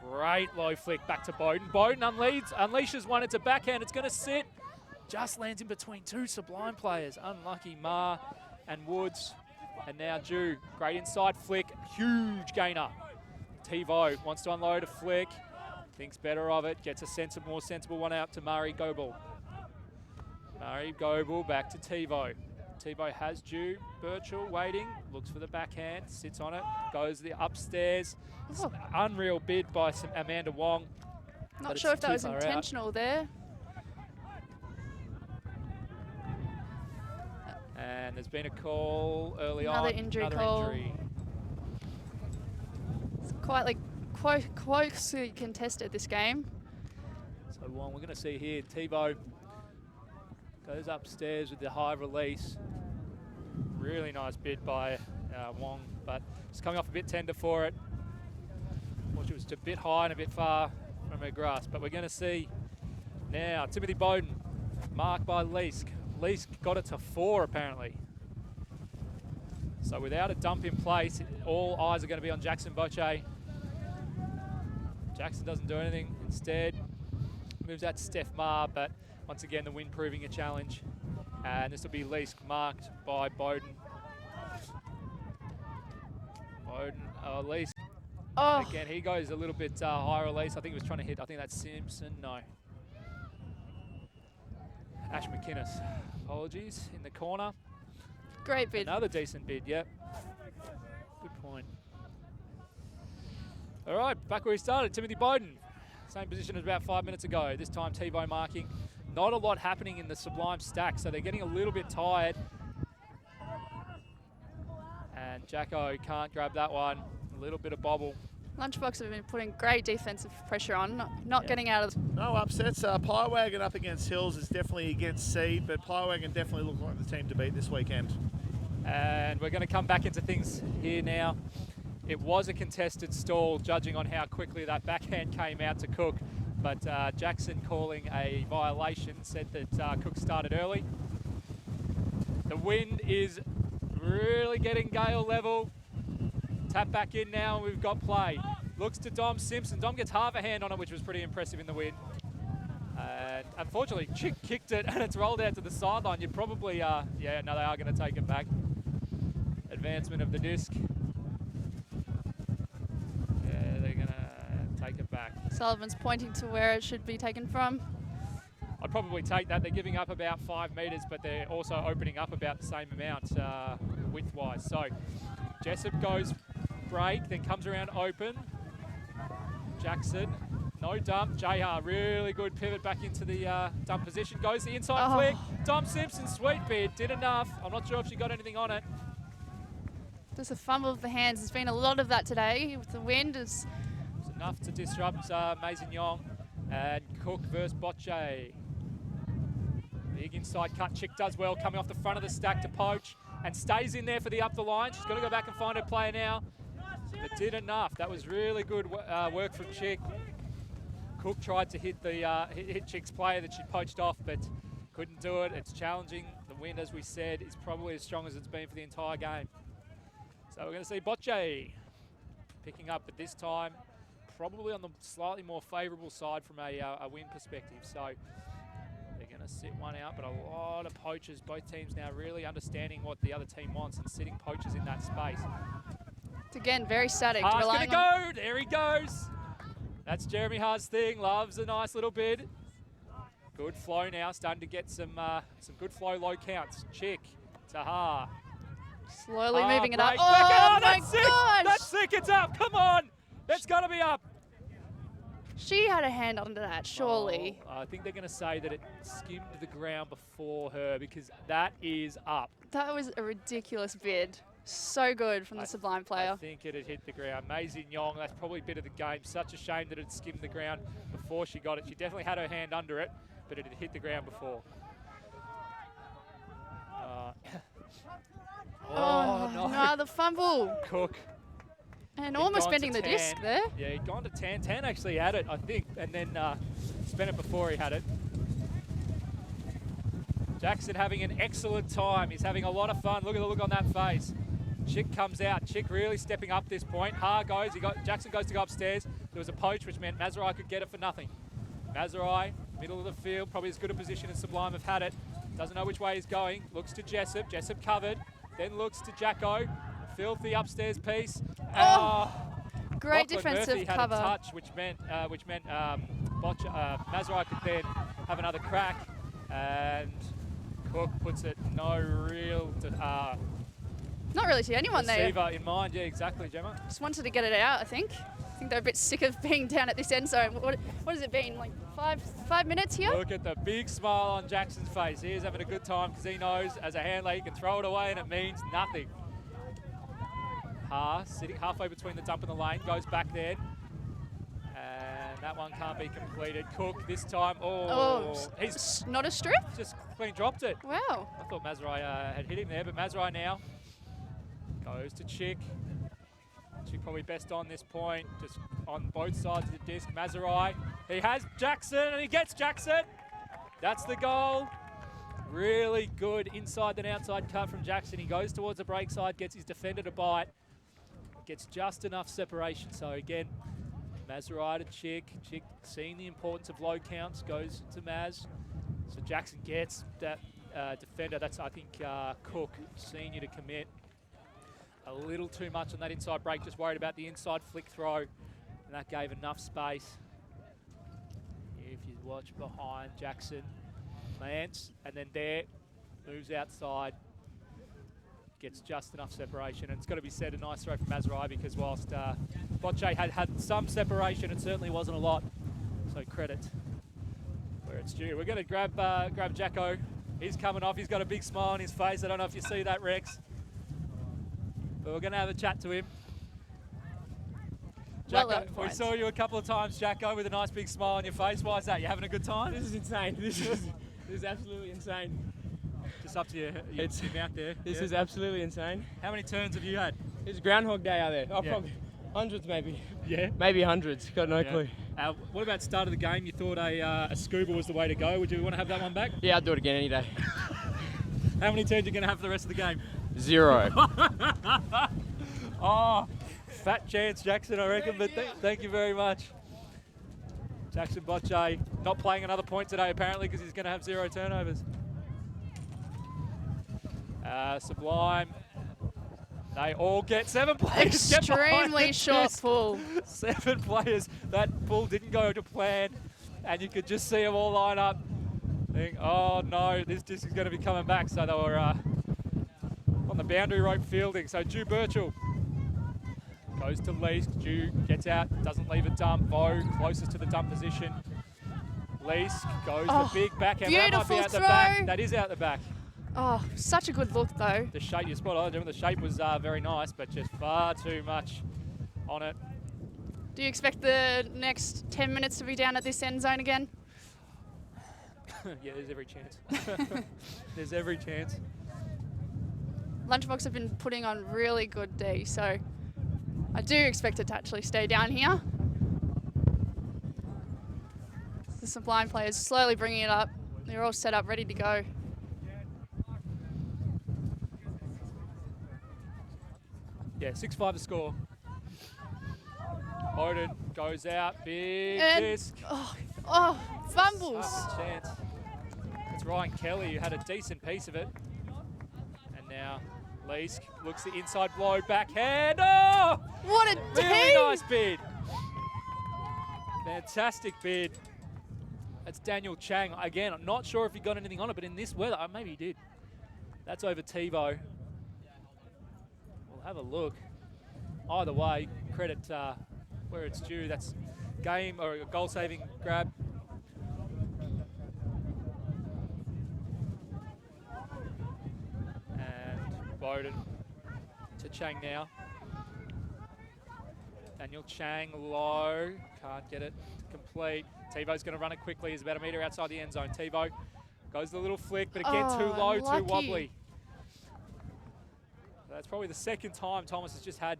Great low flick back to Bowden. Bowden unleashes one. It's a backhand. It's going to sit. Just lands in between two Sublime players. Unlucky Ma and Woods. And now Jew, great inside flick, huge gainer. Tevo wants to unload a flick, thinks better of it, gets a more sensible one out to Murray Goebel. Murray Goebel back to Tevo. Tebow has due. Birchall waiting, looks for the backhand, sits on it, goes the upstairs. Oh. Unreal bid by Amanda Wong. Not sure if that was intentional there. And there's been a call early on. Another injury call. It's quite like closely contested, this game. So Wong, we're going to see here, Tebow goes upstairs with the high release. Really nice bid by Wong, but it's coming off a bit tender for it. It was a bit high and a bit far from her grasp, but we're going to see now Timothy Bowden, marked by Leask. Leask got it to 4 apparently. So without a dump in place, all eyes are going to be on Jackson Boche. Jackson doesn't do anything. Instead, moves out to Steph Ma, but once again, the wind proving a challenge. And this will be Leask, marked by Bowden. Leask. Oh. Again, he goes a little bit high release. I think he was trying to hit, I think that's Simpson. No. Ash McInnes. Apologies, in the corner. Great bid. Another decent bid, yep. Good point. All right, back where we started. Timothy Bowden. Same position as about 5 minutes ago. This time Tebow marking. Not a lot happening in the Sublime stack, so they're getting a little bit tired. And Jacko can't grab that one. A little bit of bobble. Lunchbox have been putting great defensive pressure on, not getting out of... No upsets. Piewagon up against Hills is definitely against Seed, but Piewagon definitely look like the team to beat this weekend. And we're going to come back into things here now. It was a contested stall, judging on how quickly that backhand came out to Cook. But Jackson calling a violation, said that Cook started early. The wind is really getting gale level. Tap back in now, and we've got play. Looks to Dom Simpson. Dom gets half a hand on it, which was pretty impressive in the wind. And unfortunately, Chick kicked it, and it's rolled out to the sideline. You'd probably, yeah, no, they are going to take it back. Advancement of the disc. Yeah, they're going to take it back. Sullivan's pointing to where it should be taken from. I'd probably take that. They're giving up about 5 metres, but they're also opening up about the same amount width-wise. So Jessup goes break, then comes around open. Jackson, no dump. Jayar, really good pivot back into the dump position. Goes the inside flick. Dom Simpson, sweet bid, did enough. I'm not sure if she got anything on it. Just a fumble of the hands. There's been a lot of that today with the wind. It's enough to disrupt Mason Yong. And Cook versus Boche. Big inside cut. Chick does well, coming off the front of the stack to poach and stays in there for the up the line. She's got to go back and find her player now. But did enough. That was really good work from Chick. Cook tried to hit the hit Chick's player that she poached off, but couldn't do it. It's challenging. The wind, as we said, is probably as strong as it's been for the entire game. So we're going to see Boche picking up, but this time probably on the slightly more favourable side from a win perspective. So they're going to sit one out, but a lot of poachers. Both teams now really understanding what the other team wants and sitting poachers in that space. It's again very static. Haas going to go. There he goes. That's Jeremy Haas' thing. Loves a nice little bid. Good flow now. Starting to get some good flow low counts. Chick to Ha. Slowly moving it up. Oh, my that's sick. gosh! That's sick. It's up. Come on. That's got to be up. She had a hand under that, surely. Oh, I think they're going to say that it skimmed the ground before her because that is up. That was a ridiculous bid. So good from the Sublime player. I think it had hit the ground. Maisie Nyong, that's probably a bit of the game. Such a shame that it skimmed the ground before she got it. She definitely had her hand under it, but it had hit the ground before. No, the fumble. Cook. And almost bending the disc there. Yeah, he'd gone to Tan. Tan actually had it, I think, and then spent it before he had it. Jackson having an excellent time. He's having a lot of fun. Look at the look on that face. Chick comes out. Chick really stepping up this point. Ha goes. Jackson goes to go upstairs. There was a poach, which meant Mazurai could get it for nothing. Mazurai, middle of the field, probably as good a position as Sublime have had it. Doesn't know which way he's going. Looks to Jessup. Jessup covered. Then looks to Jacko. Filthy upstairs piece. Great Lachlan defensive Murphy cover. had a touch, which meant Mazurai could then have another crack. And Cook puts it no real Not really to anyone there. receiver in mind. Yeah, exactly, Gemma. Just wanted to get it out, I think. I think they're a bit sick of being down at this end zone. What has it been, like 5 minutes here? Look at the big smile on Jackson's face. He is having a good time because he knows as a handler he can throw it away and it means nothing. Sitting halfway between the dump and the lane, goes back there. And that one can't be completed. Cook this time. He's Not a strip? just clean dropped it. Wow. I thought Mazrai had hit him there, but Mazrai now goes to Chick. Chick probably best on this point, just on both sides of the disc. Mazrai, he has Jackson and he gets Jackson. That's the goal. Really good inside and outside cut from Jackson. He goes towards the break side, gets his defender to bite, gets just enough separation. So again, Mazrai to Chick. Chick seeing the importance of low counts, goes to Maz. So Jackson gets that defender. That's, I think, Cook, senior to commit. A little too much on that inside break, just worried about the inside flick throw. And that gave enough space. If you watch behind Jackson, Lance, and then there, moves outside. Gets just enough separation, and it's got to be said, a nice throw from Mazrai, because whilst Bocce had some separation, it certainly wasn't a lot. So credit where it's due. We're going to grab Jacko. He's coming off. He's got a big smile on his face. I don't know if you see that, Rex, but we're going to have a chat to him. Jacko, we saw you a couple of times, Jacko, with a nice big smile on your face. Why is that? You having a good time? This is insane. This is absolutely insane. Just up to your mouth there. This is absolutely insane. How many turns have you had? It's Groundhog Day out there. Oh, Yeah. probably hundreds, maybe. Yeah. Maybe hundreds. Got no clue. What about start of the game? You thought a scuba was the way to go. Would you want to have that one back? Yeah, I'd do it again any day. How many turns are you going to have for the rest of the game? 0. Oh, fat chance, Jackson, I reckon, but thank you very much. Jackson Bocce not playing another point today, apparently, because he's going to have 0 turnovers. Sublime. They all get 7 players. Extremely short pull. 7 players. That pull didn't go to plan, and you could just see them all line up. Think, oh no, this disc is going to be coming back. So they were on the boundary rope fielding. So Drew Birchall goes to Leask. Drew gets out, doesn't leave a dump. Bo closest to the dump position. Leask goes the big backhand. That might be out the back. That is out the back. Oh, such a good look though. The shape, you're spot on. The shape was very nice, but just far too much on it. Do you expect the next 10 minutes to be down at this end zone again? Yeah, there's every chance. There's every chance. Lunchbox have been putting on really good D, so I do expect it to actually stay down here. The Sublime players slowly bringing it up. They're all set up, ready to go. Yeah, 6-5 to score. Odin goes out, big And- disc. Fumbles. Such a chance. It's Ryan Kelly who had a decent piece of it. And now Leask looks the inside blow, backhand. Oh! What a Really team! nice bid. Fantastic bid. That's Daniel Chang. Again, I'm not sure if he got anything on it, but in this weather, maybe he did. That's over TiVo. We'll have a look. Either way, credit where it's due. That's game or a goal-saving grab. And Bowden to Chang now. Daniel Chang low, can't get it complete. TiVo's going to run it quickly. He's about a metre outside the end zone. TiVo goes the little flick, but again too low, unlucky. too wobbly. That's probably the second time Thomas has just had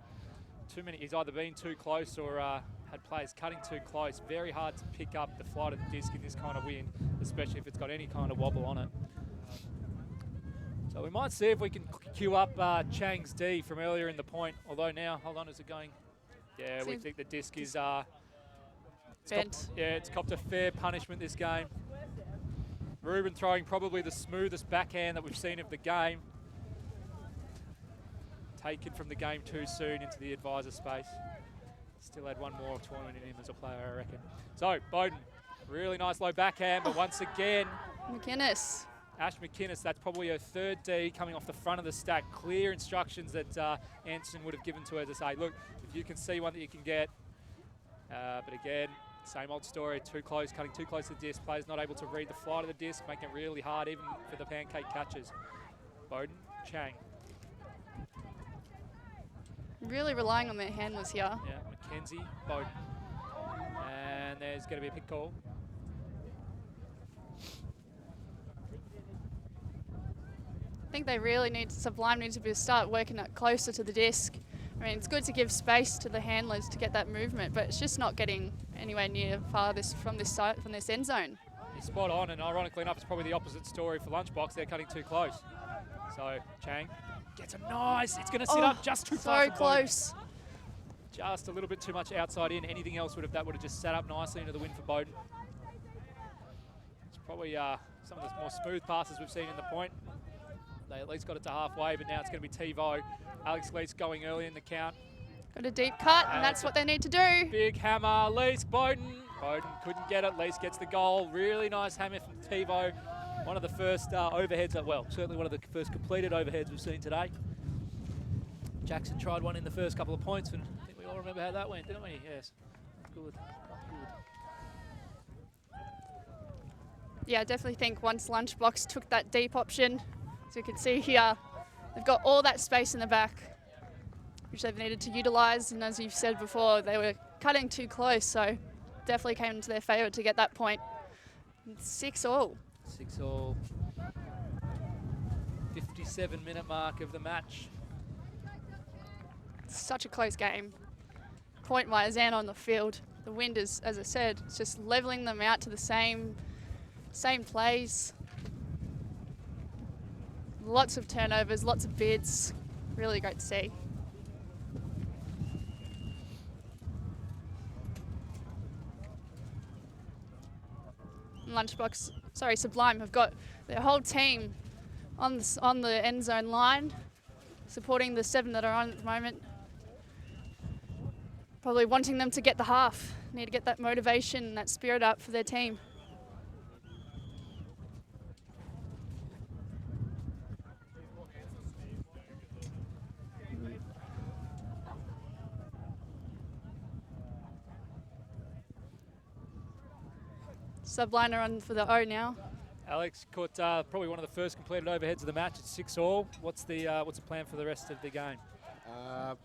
too many. He's either been too close or had players cutting too close. Very hard to pick up the flight of the disc in this kind of wind, especially if it's got any kind of wobble on it. So we might see if we can queue up Chang's D from earlier in the point. Although now, hold on, is it going? Yeah, we think the disc is Bent. it's copped a fair punishment this game. Ruben throwing probably the smoothest backhand that we've seen of the game. Taken from the game too soon into the advisor space. Still had one more tournament in him as a player, I reckon. So, Bowden, really nice low backhand, but once again, McInnes. Ash McInnes, that's probably her third D coming off the front of the stack. Clear instructions that Anderson would have given to her to say, look, if you can see one that you can get. But again, same old story, too close, cutting too close to the disc. Players not able to read the flight of the disc, making it really hard even for the pancake catches. Bowden, Chang. Really relying on their handlers here. Yeah, Mackenzie, Bowden. And there's going to be a pick call. I think they really need, Sublime needs to start working it closer to the disc. I mean, it's good to give space to the handlers to get that movement, but it's just not getting anywhere near farthest from this side, from this end zone. He's spot on, and ironically enough, it's probably the opposite story for Lunchbox. They're cutting too close. So Chang gets a nice. It's going to sit up just too far. So close. Just a little bit too much outside in. Anything else would have just sat up nicely into the win for Bowden. It's probably some of the more smooth passes we've seen in the point. They at least got it to halfway, but now it's going to be TiVo. Alex Lease going early in the count. Got a deep cut, and that's what they need to do. Big hammer, Lease, Bowden. Bowden couldn't get it. Lease gets the goal. Really nice hammer from TiVo. One of the first overheads, well, certainly one of the first completed overheads we've seen today. Jackson tried one in the first couple of points, and I think we all remember how that went, didn't we? Yes. Good. Yeah, I definitely think once Lunchbox took that deep option, as you can see here, they've got all that space in the back, which they've needed to utilise. And as you've said before, they were cutting too close, so definitely came into their favour to get that point. 6-all. 6-all. 57-minute mark of the match. Such a close game, point-wise and on the field. The wind is, as I said, it's just levelling them out to the same plays. Lots of turnovers, lots of bids. Really great to see. Sublime have got their whole team on the end zone line, supporting the 7 that are on at the moment. Probably wanting them to get the half. Need to get that motivation and that spirit up for their team. Sublime are on for the O now. Alex caught probably one of the first completed overheads of the match at 6-all. What's the plan for the rest of the game?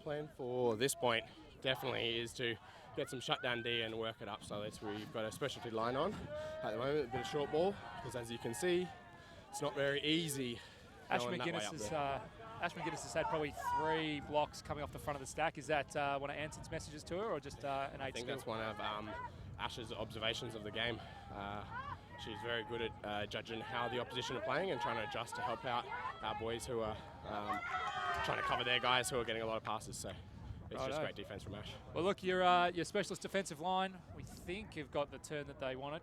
Plan for this point definitely is to get some shutdown D and work it up. So that's where we've got a specialty line on at the moment, a bit of short ball, because as you can see, it's not very easy. Ash McInnes has had probably 3 blocks coming off the front of the stack. Is that one of Anson's messages to her, or just an 8 I think that's one of Ash's observations of the game. She's very good at judging how the opposition are playing and trying to adjust to help out our boys who are trying to cover their guys who are getting a lot of passes. So it's just great defense from Ash. Well, look, your specialist defensive line, we think have got the turn that they wanted.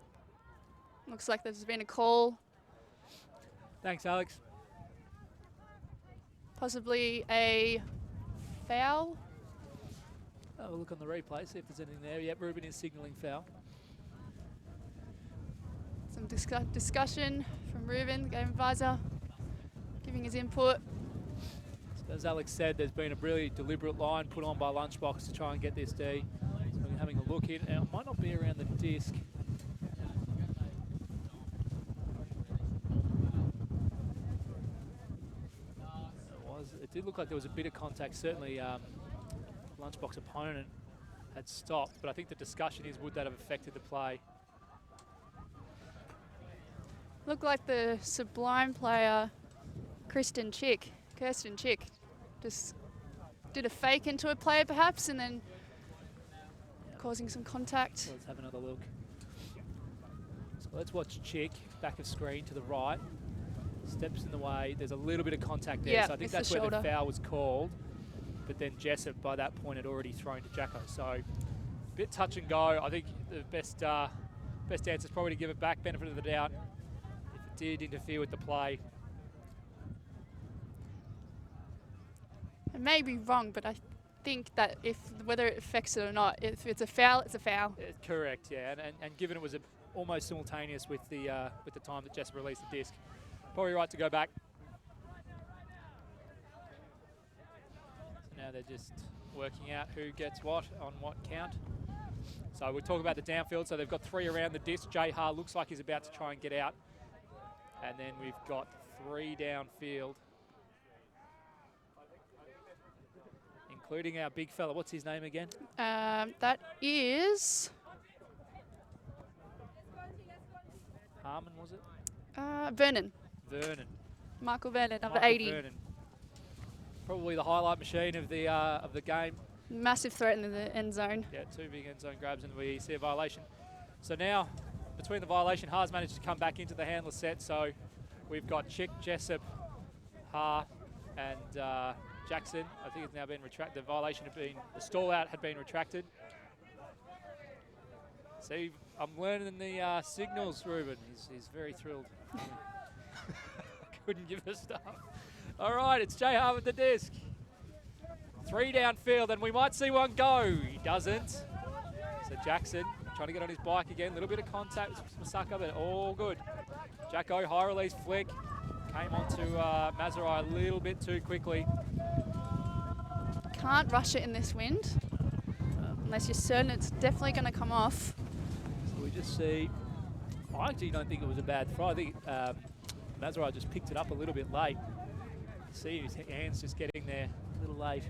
Looks like there's been a call. Thanks, Alex. Possibly a foul. Oh, we'll look on the replay, see if there's anything there. Yep, Ruben is signalling foul. Some discussion from Ruben, the game advisor, giving his input. So as Alex said, there's been a really deliberate line put on by Lunchbox to try and get this D. So we're having a look in. Now, it might not be around the disc. It did look like there was a bit of contact. Certainly, Lunchbox opponent had stopped, but I think the discussion is, would that have affected the play? Looked like the Sublime player, Kirsten Chick, just did a fake into a player perhaps, and then causing some contact. So let's have another look. So let's watch Chick, back of screen to the right. Steps in the way. There's a little bit of contact there, so I think that's where the foul was called. But then Jessup, by that point, had already thrown to Jacko. So a bit touch and go. I think the best answer is probably to give it back, benefit of the doubt. If it did interfere with the play. I may be wrong, but I think that whether it affects it or not, if it's a foul, it's a foul. Correct, yeah, and given it was almost simultaneous with the time that Jessup released the disc, Probably right to go back. So now they're just working out who gets what on what count. So we'll talk about the downfield. So they've got 3 around the disc. Jayhar looks like he's about to try and get out. And then we've got 3 downfield, including our big fella. What's his name again? That is Harmon, was it? Vernon. Vernon. Michael Vernon, number Michael 80. Vernon. Probably the highlight machine of the game. Massive threat in the end zone. Yeah, 2 big end zone grabs and we see a violation. So now, between the violation, Haar's managed to come back into the handler set. So we've got Chick, Jessup, Haar, and Jackson. I think it's now been retracted. The violation the stall out had been retracted. See, I'm learning the signals, Ruben. He's very thrilled. Couldn't give a stuff. All right, it's Jayhar with the disc. 3 downfield, and we might see one go. He doesn't. So Jackson trying to get on his bike again. A little bit of contact with Masaka, but all good. Jacko, high release flick. Came onto Mazurai a little bit too quickly. Can't rush it in this wind unless you're certain it's definitely going to come off. So we just see, I actually don't think it was a bad throw. I think Mazurai just picked it up a little bit late. See his hands just getting there a little late.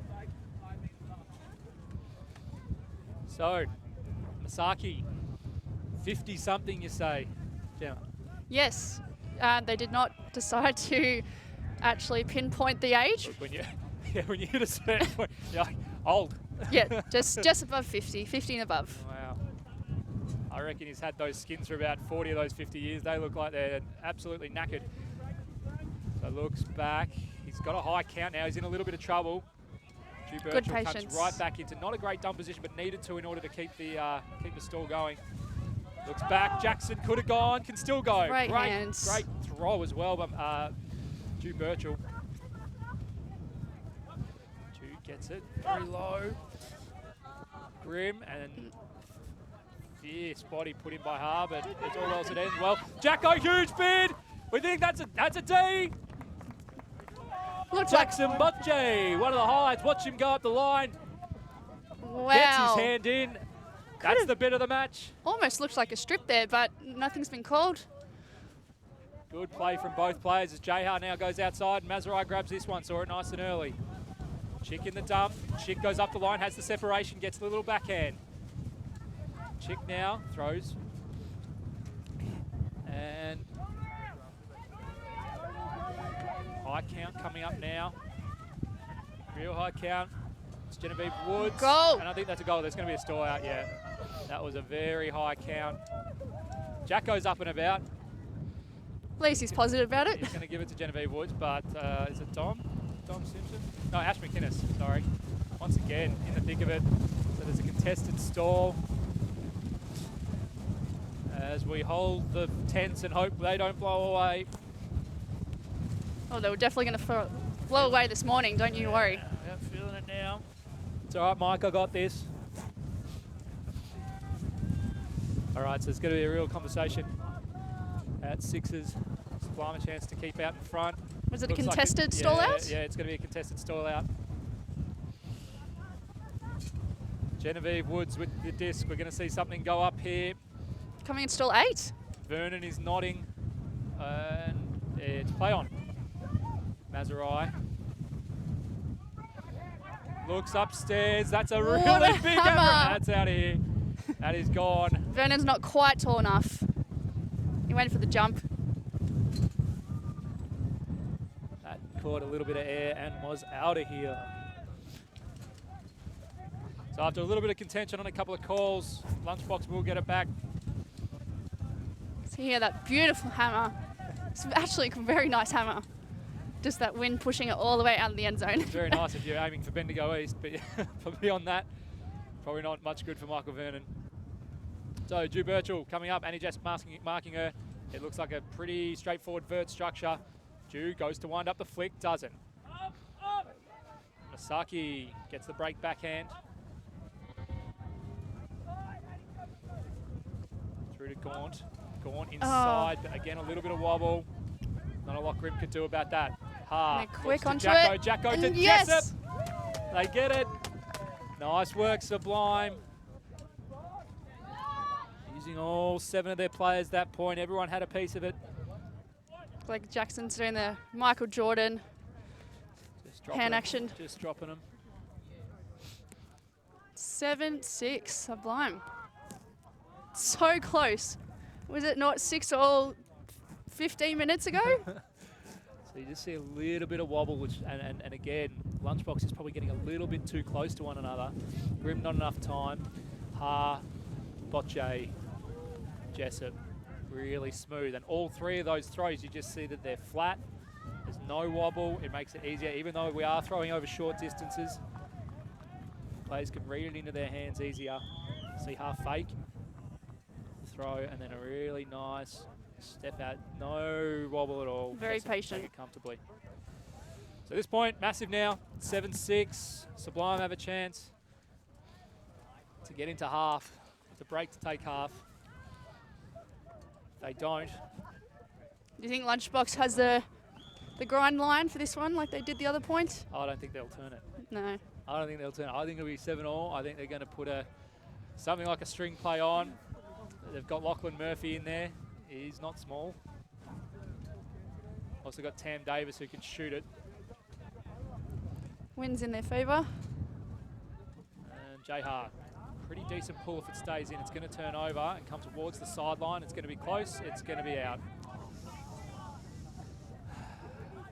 So, Masaki, 50-something you say, Gemma? Yes, they did not decide to actually pinpoint the age. Look, when you hit a certain point, you're like, old. Yeah, just above 50, 50 and above. Wow. I reckon he's had those skins for about 40 of those 50 years. They look like they're absolutely knackered. So looks back. He's got a high count now. He's in a little bit of trouble. Good Birchall patience. comes right back into not a great dump position, but needed to in order to keep the stall going. Looks back. Jackson could have gone, can still go. Great hands. Great throw as well, but Drew Birchall. Drew gets it very low. Grim and fierce body put in by Haar, but it's all else it ends well. Jacko, huge bid. We think that's a D. Looks Jackson Butjay, one of the highlights. Watch him go up the line. Wow. Gets his hand in. That's the bit of the match. Almost looks like a strip there, but nothing's been called. Good play from both players as Jayhar now goes outside. Mazurai grabs this one, saw it nice and early. Chick in the dump. Chick goes up the line, has the separation, gets a little backhand. Chick now throws. And high count coming up now. Real high count. It's Genevieve Woods. Goal. And I think that's a goal. There's going to be a stall out, yeah. That was a very high count. Jacko's up and about. At least he's positive about it. He's going to give it to Genevieve Woods, but is it Dom Simpson? No, Ash McInnes, sorry. Once again, in the thick of it. So there's a contested stall. As we hold the tents and hope they don't blow away. Oh, they were definitely going to blow away this morning, don't you worry. Yeah, feeling it now. It's all right, Mike, I got this. All right, so it's going to be a real conversation at Sixers. Sublime a chance to keep out in front. Was it a Looks like contested stall out? Yeah, it's going to be a contested stall out. Genevieve Woods with the disc. We're going to see something go up here. Coming in stall 8. Vernon is nodding. And it's play on. Mazurai. Looks upstairs. That's a really What a big hammer. hammer. That's out of here. That is gone. Vernon's not quite tall enough. He went for the jump. That caught a little bit of air and was out of here. So after a little bit of contention on a couple of calls, Lunchbox will get it back. So here, that beautiful hammer. It's actually a very nice hammer. Just that wind pushing it all the way out of the end zone. It's very nice if you're aiming for Bendigo East, but beyond that, probably not much good for Michael Vernon. So Drew Birchall coming up, Annie Jess marking her. It looks like a pretty straightforward vert structure. Drew goes to wind up the flick, doesn't. Masaki gets the break backhand. Through to Gaunt. Gaunt inside, but again a little bit of wobble. Not a lot Grim could do about that. Ha. And they're quick looks to onto Jacko. it. Jacko to And yes! Jessup. They get it. Nice work, Sublime. Using all 7 of their players that point. Everyone had a piece of it. Like Jackson's doing the Michael Jordan Just dropping hand them. action. Just dropping them. 7-6 Sublime. So close. Was it not 6-all 15 minutes ago? So you just see a little bit of wobble, which, and again, Lunchbox is probably getting a little bit too close to one another. Grim not enough time. Ha, Bocce, Jessup, really smooth. And all 3 of those throws, you just see that they're flat. There's no wobble. It makes it easier, even though we are throwing over short distances. Players can read it into their hands easier. See half fake, throw, and then a really nice step out. No wobble at all. Very Jessup patient. take it comfortably. So at this point, massive now, 7-6. Sublime have a chance to get into half, to break to take half. They don't. Do you think Lunchbox has the grind line for this one like they did the other point? I don't think they'll turn it. No. I don't think they'll turn it. I think it'll be 7-all. I think they're going to put something like a string play on. They've got Lachlan Murphy in there. He's not small. Also got Tam Davis who can shoot it. Wins in their favour. And Jay Hart. Pretty decent pull if it stays in. It's going to turn over and come towards the sideline. It's going to be close. It's going to be out.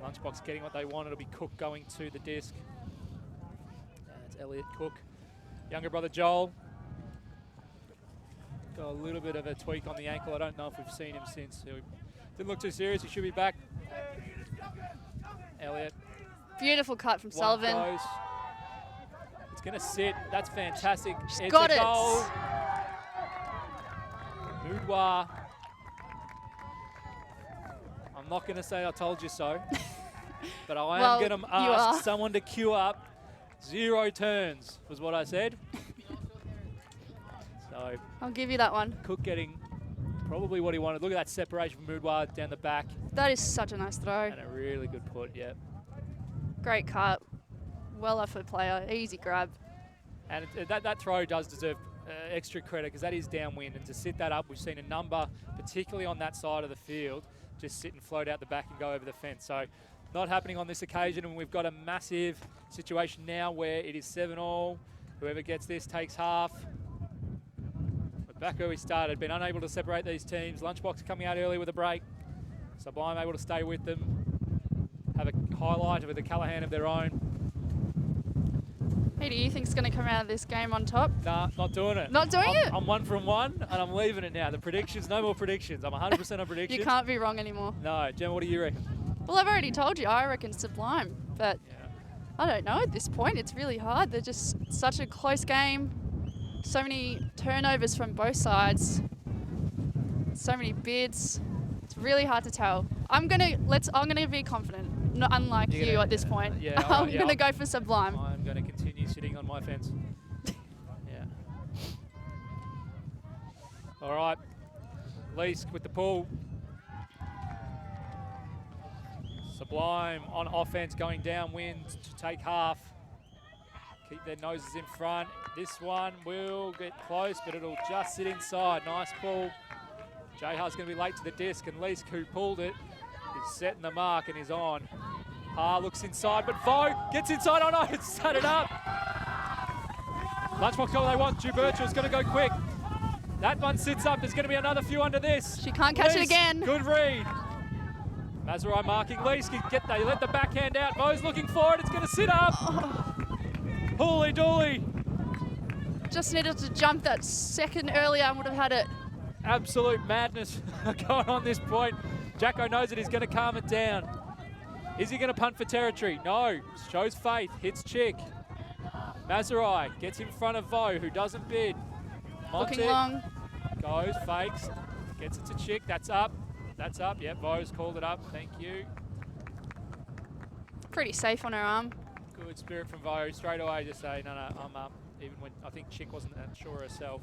Lunchbox getting what they want. It'll be Cook going to the disc. It's Elliot Cook. Younger brother Joel. Got a little bit of a tweak on the ankle. I don't know if we've seen him since. He didn't look too serious. He should be back. Elliot. Beautiful cut from One Sullivan. goes. It's going to sit. That's fantastic. She's It's got a it. goal. Boudoir. I'm not going to say I told you so, but I Well, am going to you ask are. someone to queue up 0 turns, was what I said. So I'll give you that one. Cook getting probably what he wanted. Look at that separation from Boudoir down the back. That is such a nice throw. And a really good put, yeah. Great cut. Well effort player. Easy grab. And that throw does deserve extra credit because that is downwind. And to sit that up, we've seen a number, particularly on that side of the field, just sit and float out the back and go over the fence. So not happening on this occasion. And we've got a massive situation now where it is 7-all. Whoever gets this takes half. We're back where we started. Been unable to separate these teams. Lunchbox coming out early with a break. Sublime able to stay with them. Have a highlight with a Callahan of their own. Who do you think's going to come out of this game on top? Nah, not doing it. Not doing it? I'm 1 from 1, and I'm leaving it now. The predictions, no more predictions. I'm 100% on predictions. You can't be wrong anymore. No, Gemma, what do you reckon? Well, I've already told you. I reckon Sublime. But Yeah. I don't know. At this point, it's really hard. They're just such a close game. So many turnovers from both sides. So many bids. It's really hard to tell. I'm gonna be confident. Not unlike You're you gonna- at this point. yeah, all I'm right, yeah, gonna I'll- go for Sublime. I'm going to continue sitting on my fence. Yeah. All right. Leask with the pull. Sublime on offense going downwind to take half. Keep their noses in front. This one will get close, but it'll just sit inside. Nice pull. Jayhar's going to be late to the disc, and Leask, who pulled it, is setting the mark and is on. Ha looks inside, but Vo gets inside. Oh no, it's set it up. Lunchbox got what they want. Drew Birchall's going to go quick. That one sits up. There's going to be another few under this. She can't catch it Leask, again. Good read. Mazurai marking Leask. They let the backhand out. Vo's looking for it. It's going to sit up. Holy dooly. Just needed to jump that second earlier and would have had it. Absolute madness going on this point. Jacko knows it. He's going to calm it down. Is he going to punt for territory? No. Shows faith. Hits Chick. Mazurai gets in front of Vo, who doesn't bid. Looking Montic long. goes, fakes, gets it to Chick. That's up. That's up. Yep, Vo's called it up. Thank you. Pretty safe on her arm. Good spirit from Vo. Straight away just say, no, I'm up. Even when I think Chick wasn't that sure herself.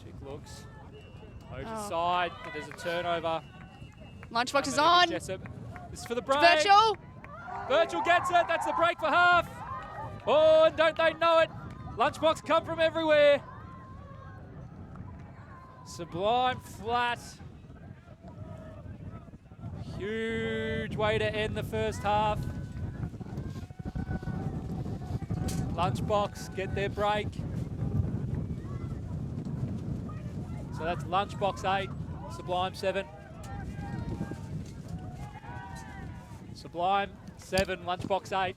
Chick looks. Moves Oh. aside. There's a turnover. Lunchbox is on. Jessup. This is for the break. Virtual. Virtual gets it. That's the break for half. Oh, and don't they know it? Lunchbox come from everywhere. Sublime flat. Huge way to end the first half. Lunchbox get their break. So that's Lunchbox 8, Sublime 7. Sublime 7, Lunchbox 8.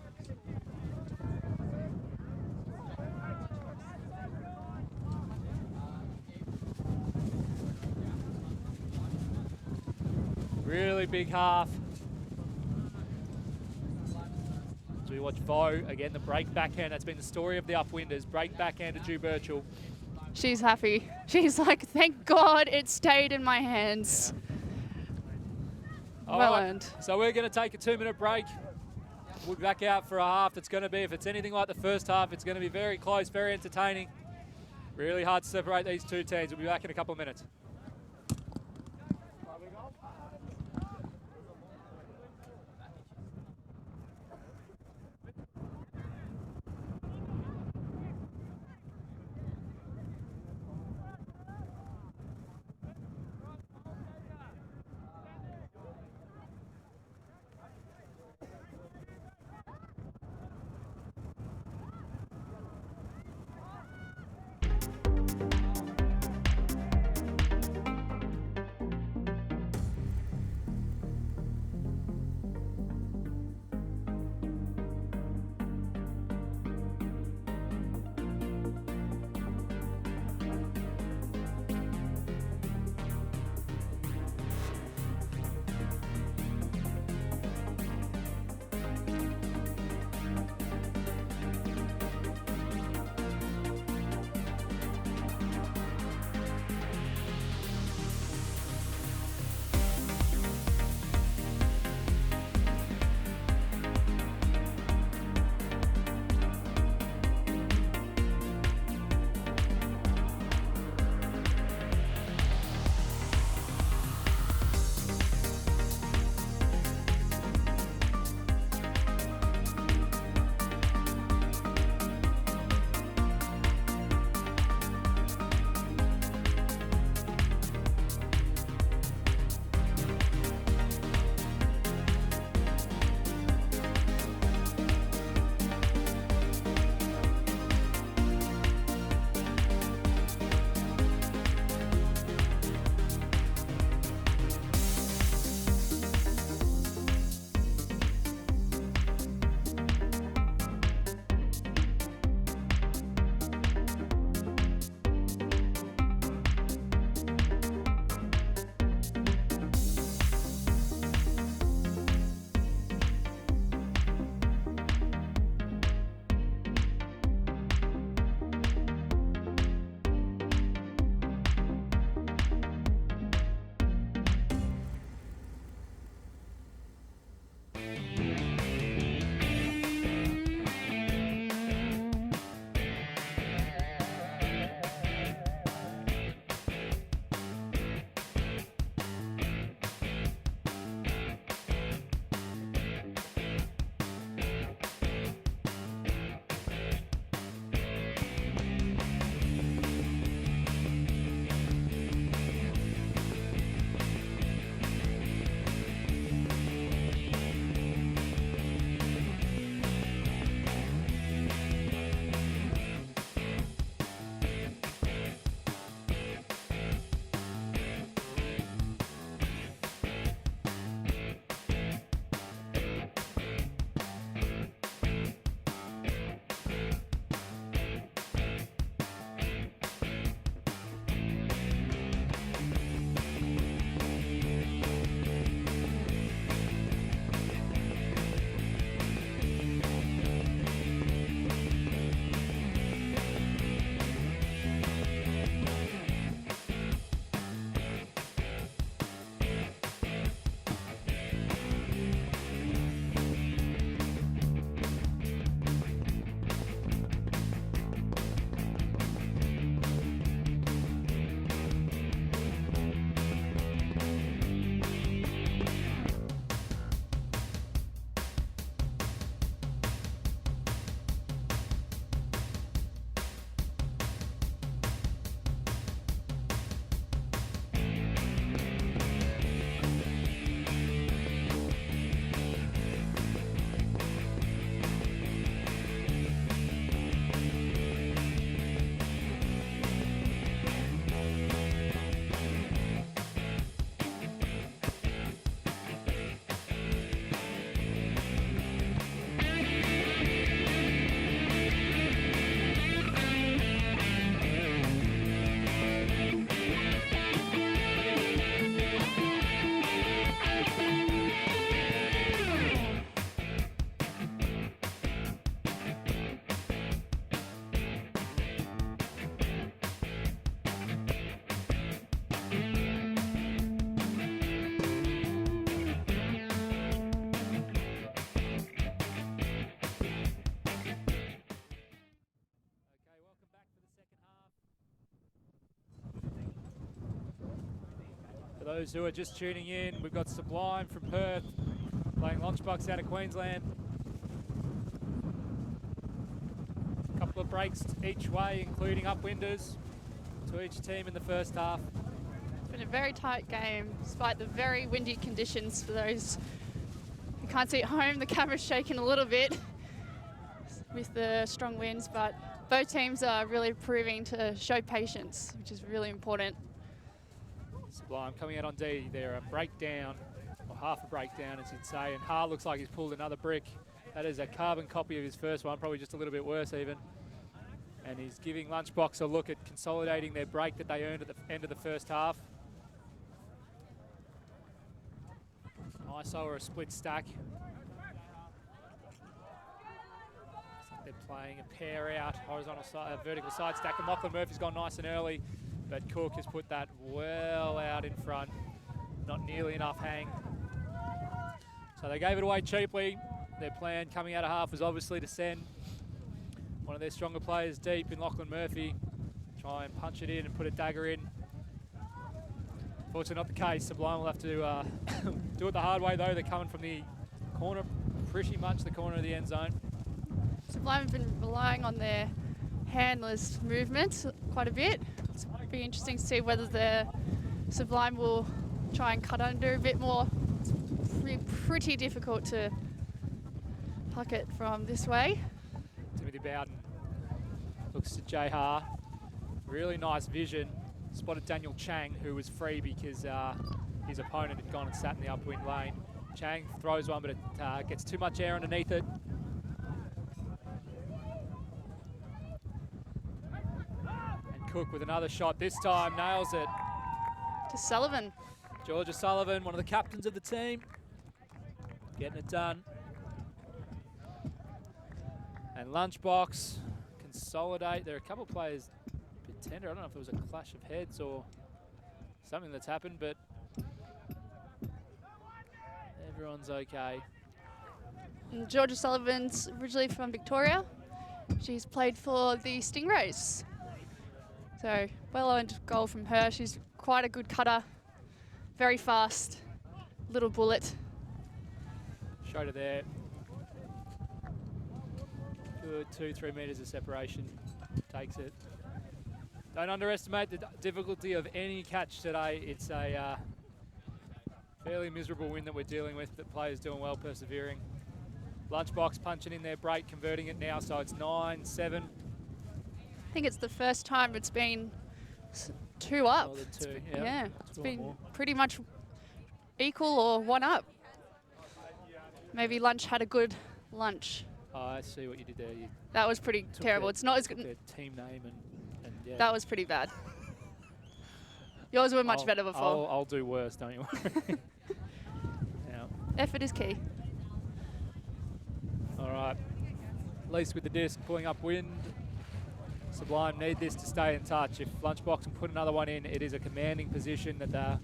Really big half. So we watch Vo, again the break backhand. That's been the story of the Upwinders. Break backhand to Drew Birchall. She's happy. She's like, thank God it stayed in my hands. All Well right, earned. so we're going to take a 2-minute break. We'll be back out for a half that's going to be, if it's anything like the first half, it's going to be very close, very entertaining. Really hard to separate these two teams. We'll be back in a couple of minutes. those who are just tuning in, we've got Sublime from Perth playing Lunchbox out of Queensland. A couple of breaks each way, including upwinders to each team in the first half. It's been a very tight game, despite the very windy conditions. For those who can't see at home, the camera's shaking a little bit with the strong winds, but both teams are really proving to show patience, which is really important. Sublime coming out on D. They're a breakdown, or half a breakdown, as you'd say, and Ha looks like he's pulled another brick. That is a carbon copy of his first one, probably just a little bit worse even. And he's giving Lunchbox a look at consolidating their break that they earned at the end of the first half. ISO or a split stack. They're playing a pair out, horizontal side, vertical side stack. And Lachlan Murphy's gone nice and early, but Cook has put that well out in front. Not nearly enough hang. So they gave it away cheaply. Their plan coming out of half was obviously to send one of their stronger players deep in Lachlan Murphy. Try and punch it in and put a dagger in. Fortunately not the case. Sublime will have to do it the hard way though. They're coming from the corner, pretty much the corner of the end zone. Sublime have been relying on their handless movements quite a bit. It's be interesting to see whether the Sublime will try and cut under a bit more. It's pretty difficult to puck it from this way. Timothy Bowden looks to Jay Ha. Really nice vision. Spotted Daniel Chang, who was free because his opponent had gone and sat in the upwind lane. Chang throws one, but it gets too much air underneath it. And Cook with another shot, this time nails it. To Sullivan. Georgia Sullivan, one of the captains of the team, getting it done. And Lunchbox consolidate. There are a couple of players a bit tender. I don't know if it was a clash of heads or something that's happened, but everyone's okay. And Georgia Sullivan's originally from Victoria. She's played for the Stingrays. So well-earned goal from her. She's quite a good cutter, very fast, little bullet. Showed her there. Good 2-3 metres of separation. Takes it. Don't underestimate the difficulty of any catch today. It's a fairly miserable win that we're dealing with, but players doing well, persevering. Lunchbox punching in their break, converting it now, so it's 9-7. I think it's the first time it's been 2 up. More than It's two, been- yeah. it's been pretty much equal or 1 up. Maybe Lunch had a good lunch. Oh, I see what you did there. You That was pretty took terrible. their- It's not as took good. their team name and yeah. That was pretty bad. Yours were much better before. I'll do worse, don't you worry. Yeah. Effort is key. All right. Least with the disc, pulling up wind. Sublime need this to stay in touch. If Lunchbox can put another one in, it is a commanding position that the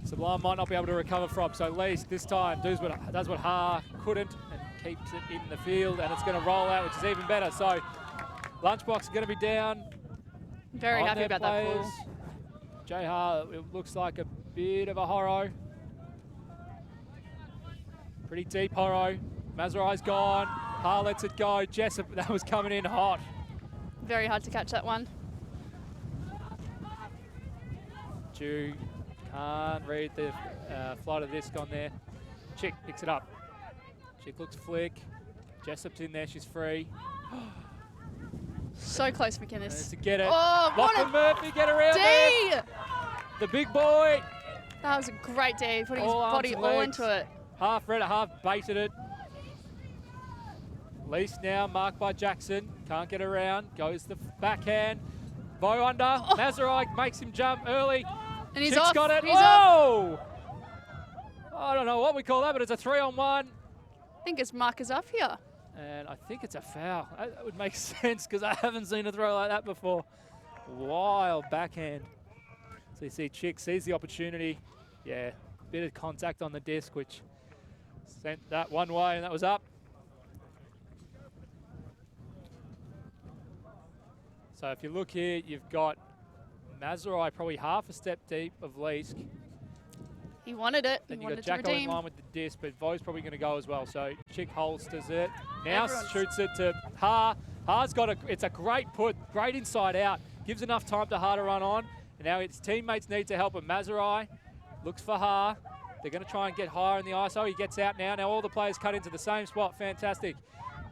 Sublime might not be able to recover from. So Least this time does what Ha couldn't and keeps it in the field, and it's going to roll out, which is even better. So Lunchbox is going to be down. Very on happy their about that players. pull. Jay Ha, it looks like a bit of a horror. Pretty deep horror. Mazarai's gone. Ha lets it go. Jessup, that was coming in hot. Very hard to catch that one. Jew can't read the flight of the disc on there. Chick picks it up. Chick looks flick. Jessup's in there, she's free. So close, And McInnes. to get it. Oh, what Lachlan a Murphy, get around there. D! The big boy. That was a great D, putting his All arms body and all legs. into it. Half read it, half baited it. Least now marked by Jackson. Can't get around. Goes the backhand. Bow under. Mazarai makes him jump early. And he's Chick's off. got it. He's off. Whoa! I don't know what we call that, but it's a 3-on-1. I think his marker's up here. And I think it's a foul. That would make sense because I haven't seen a throw like that before. Wild backhand. So you see Chick sees the opportunity. Yeah, bit of contact on the disc, which sent that one way, and that was up. So if you look here, you've got Mazarai probably half a step deep of Leask. He wanted it. He Then you wanted got to Jacko in redeem. line with the disc, but Vo's probably going to go as well. So Chick holsters it. Now Everyone's- shoots it to Ha. Ha's got it's a great put, great inside out. Gives enough time to Ha to run on. And now its teammates need to help him. Mazurai looks for Ha. They're going to try and get higher in the ISO. He gets out now. Now all the players cut into the same spot. Fantastic.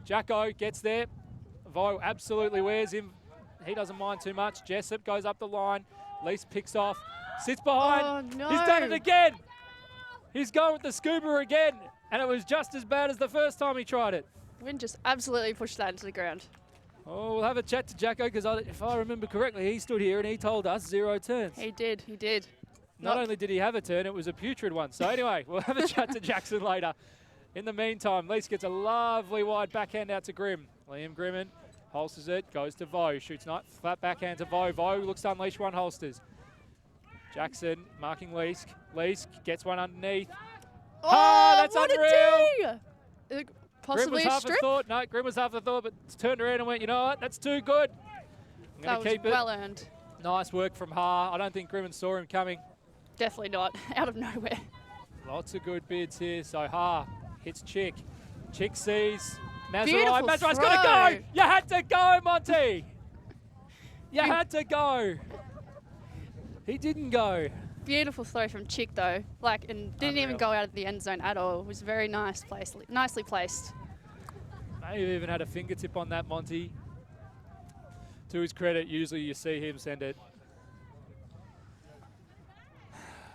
Jacko gets there. Vo absolutely wears him. He doesn't mind too much. Jessup goes up the line. Lease picks off. Sits behind. Oh, no. He's done it again. He's going with the scuba again. And it was just as bad as the first time he tried it. Wynn just absolutely pushed that into the ground. Oh, we'll have a chat to Jacko because if I remember correctly, he stood here and he told us 0 turns. He did. He did. Not only did he have a turn, it was a putrid one. So anyway, we'll have a chat to Jackson later. In the meantime, Lease gets a lovely wide backhand out to Grimm. Liam Grimman holsters it, goes to Vo, shoots not flat backhand to Vo. Vo looks to unleash one, holsters. Jackson marking Leask. Leask gets one underneath. Oh, that's what unreal. a D! Grimm Possibly was a half strip. a thought. No, Grimm was half a thought, but turned around and went, you know what, that's too good. I'm That going was to keep it. well earned. Nice work from Ha. I don't think Grimman saw him coming. Definitely not. Out of nowhere. Lots of good bids here. So Ha hits Chick. Chick sees Mazurai. Beautiful Mazurai's got to go. throw. You had to go, Monty. You had to go. He didn't go. Beautiful throw from Chick though. And didn't even Unreal. go out of the end zone at all. It was very nicely placed. May have even had a fingertip on that, Monty. To his credit, usually you see him send it.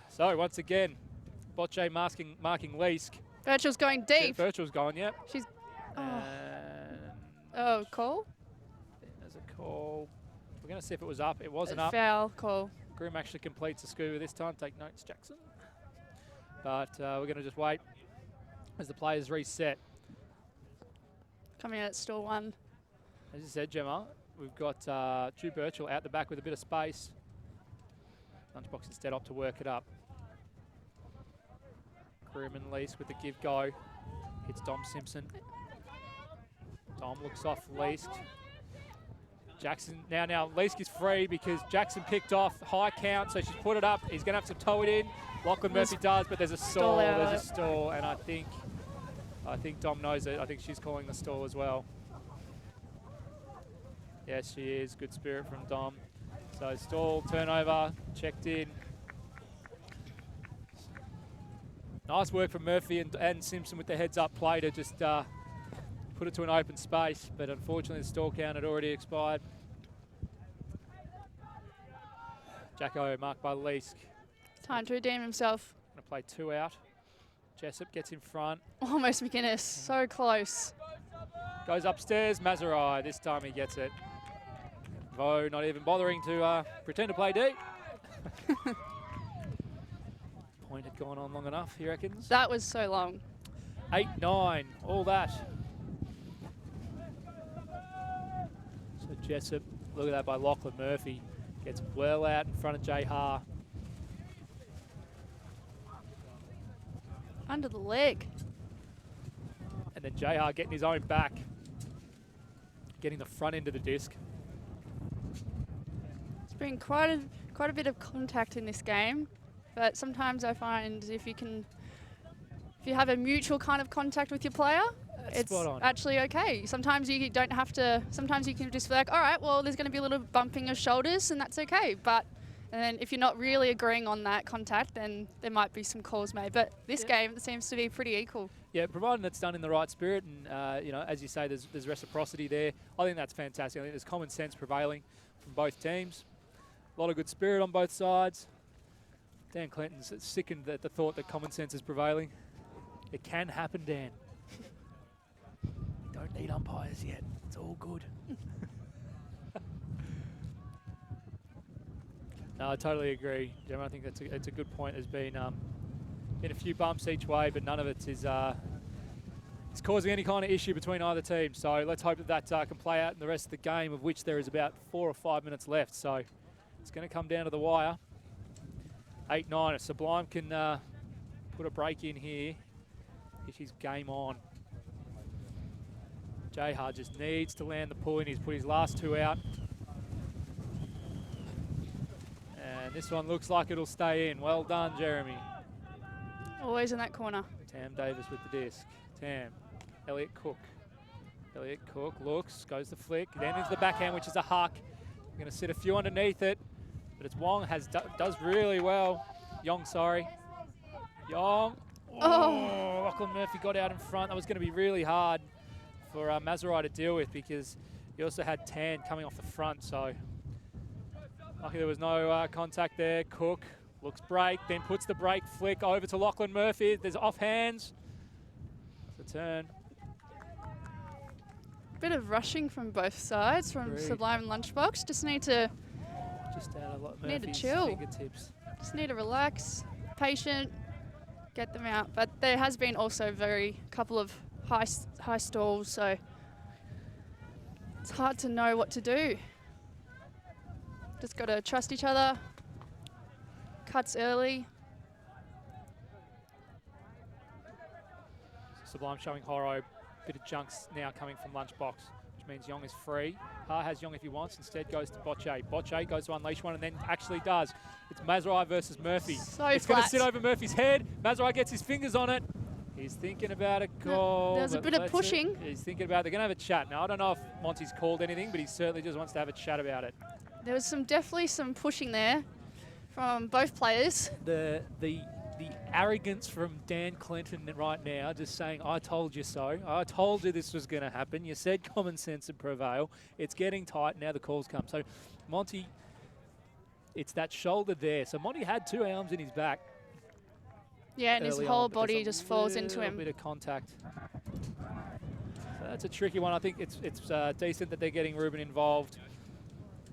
So once again, Bocce marking Leask. Virtual's going deep. Virtual's gone, yep. She's. Oh, And call. there's a call. We're going to see if it was up. It wasn't up. Foul call. Grimm actually completes the scuba this time. Take notes, Jackson. But we're going to just wait as the players reset. Coming in at store 1. As you said, Gemma, we've got Drew Birchall out the back with a bit of space. Lunchbox instead up to work it up. Grimm and Lease with the give go. Hits Dom Simpson. Dom looks off Leask. Jackson, now Leask is free because Jackson picked off high count, so she's put it up. He's going to have to tow it in. Lachlan Murphy does, but there's a stall. There's a stall, and I think Dom knows it. I think she's calling the stall as well. Yes, she is. Good spirit from Dom. So stall, turnover, checked in. Nice work from Murphy and Simpson with the heads-up play to just put it to an open space, but unfortunately the stall count had already expired. Jacko marked by Leask. Time to redeem himself. Going to play 2 out. Jessup gets in front. Almost McInnes. So close. Goes upstairs. Mazurai. This time he gets it. Vo not even bothering to pretend to play D. Point had gone on long enough, he reckons. That was so long. 8-9. All that. So Jessup, look at that by Lachlan Murphy. Gets well out in front of Jay Ha. Under the leg. And then Jay Ha getting his own back. Getting the front end of the disc. It's been quite a bit of contact in this game, but sometimes I find if you have a mutual kind of contact with your player, it's spot on. actually okay. Sometimes you don't have to. Sometimes you can just be like, all right, well, there's going to be a little bumping of shoulders, and that's okay. And then if you're not really agreeing on that contact, then there might be some calls made. But this game seems to be pretty equal. Yeah, providing it's done in the right spirit, and as you say, there's reciprocity there. I think that's fantastic. I think there's common sense prevailing from both teams. A lot of good spirit on both sides. Dan Clinton's sickened at the thought that common sense is prevailing. It can happen, Dan. Don't need umpires yet. It's all good. No, I totally agree, Jim. I think it's a good point. There's been a few bumps each way, but none of it is causing any kind of issue between either team. So let's hope that can play out in the rest of the game, of which there is about 4 or 5 minutes left. So it's going to come down to the wire. 8-9. If Sublime can put a break in here, she's game on. Jayhar just needs to land the pull in. He's put his last 2 out. And this one looks like it'll stay in. Well done, Jeremy. Always in that corner. Tam Davis with the disc. Tam. Elliot Cook. Elliot Cook looks, goes the flick, then into the backhand, which is a huck. We're going to sit a few underneath it, but it's Wong does really well. Yong, sorry. Yong. Oh, Lachlan Murphy got out in front. That was going to be really hard for Mazurai to deal with because he also had Tan coming off the front, so lucky there was no contact there. Cook looks break, then puts the break flick over to Lachlan Murphy. There's off hands. It's a turn. Bit of rushing from both sides, from Agreed. Sublime and Lunchbox. Just need to Just out of Need to Murphy's chill. fingertips. Just need to relax, patient, get them out. But there has been also couple of high stalls, so it's hard to know what to do. Just got to trust each other. Cuts early. Sublime showing Horo. Bit of junks now coming from Lunchbox, which means Yong is free. Ha has Yong if he wants, instead goes to Bocce. Bocce goes to unleash one and then actually does. It's Mazurai versus Murphy. So it's going to flat. sit over Murphy's head. Mazurai gets his fingers on it. He's thinking about a call. There's a but bit of let's pushing. He's thinking about, they're going to have a chat. Now, I don't know if Monty's called anything, but he certainly just wants to have a chat about it. There was definitely some pushing there from both players. The arrogance from Dan Clinton right now, just saying, I told you so. I told you this was going to happen. You said common sense would prevail. It's getting tight. Now the calls come. So Monty, it's that shoulder there. So Monty had two arms in his back. Yeah, and his early whole on, but there's body a just falls into him. little bit of contact. So that's a tricky one. I think it's decent that they're getting Ruben involved.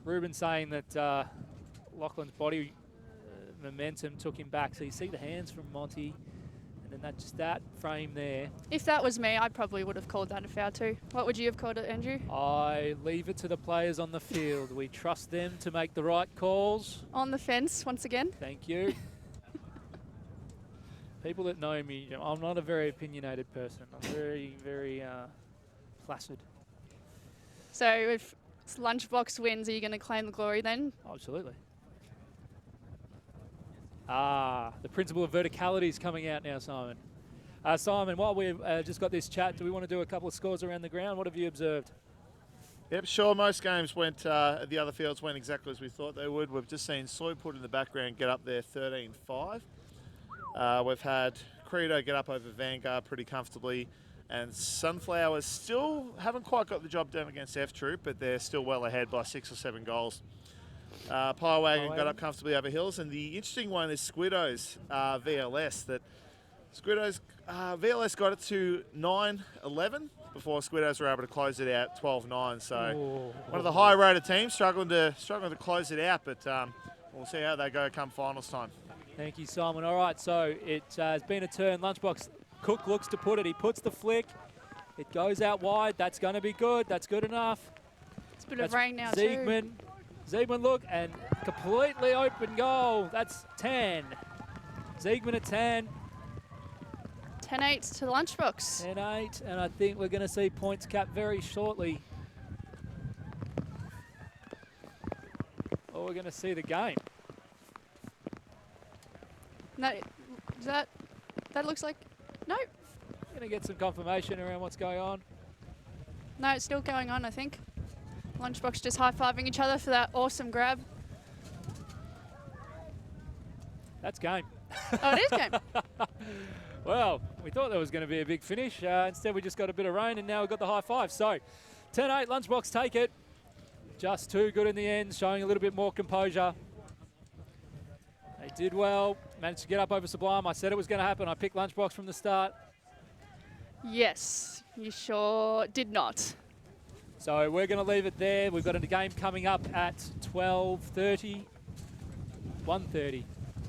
Ruben saying that Lachlan's body momentum took him back. So you see the hands from Monty, and then that frame there. If that was me, I probably would have called that a foul too. What would you have called it, Andrew? I leave it to the players on the field. We trust them to make the right calls. On the fence once again. Thank you. People that know me, I'm not a very opinionated person. I'm very, very placid. So if Lunchbox wins, are you going to claim the glory then? Absolutely. The principle of verticality is coming out now, Simon. Simon, while we've just got this chat, do we want to do a couple of scores around the ground? What have you observed? Yep, sure. Most games went, the other fields went exactly as we thought they would. We've just seen Soy Put in the background get up there 13-5. We've had Credo get up over Vanguard pretty comfortably. And Sunflowers still haven't quite got the job done against F-Troop, but they're still well ahead by 6 or 7 goals. Pie Wagon got up comfortably over Hills. And the interesting one is Squiddo's VLS. VLS got it to 9-11 before Squiddo's were able to close it out 12-9. So one of the high-rated teams struggling to close it out, but we'll see how they go come finals time. Thank you, Simon. All right, so it has been a turn. Lunchbox Cook looks to put it. He puts the flick. It goes out wide. That's going to be good. That's good enough. It's a bit of rain now Ziegman. too. Ziegman look, and completely open goal. That's 10. Ziegman at 10. 10-8 to Lunchbox. 10-8, and I think we're going to see points cap very shortly. Or we're going to see the game. No, that looks like, no. Going to get some confirmation around what's going on. No, it's still going on, I think. Lunchbox just high-fiving each other for that awesome grab. That's game. Oh, it is game. Well, we thought there was going to be a big finish. Instead, we just got a bit of rain, and now we've got the high five. So, 10-8, Lunchbox take it. Just too good in the end, showing a little bit more composure. They did well, managed to get up over Sublime. I said it was going to happen. I picked Lunchbox from the start. Yes, you sure did not. So we're going to leave it there. We've got a game coming up at 12:30, 1:30.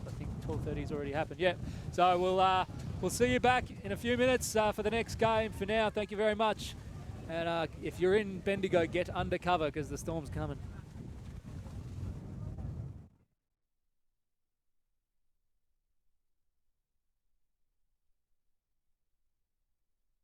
I think 12:30 has already happened. Yeah. So we'll see you back in a few minutes for the next game. For now, thank you very much. And if you're in Bendigo, get under cover because the storm's coming.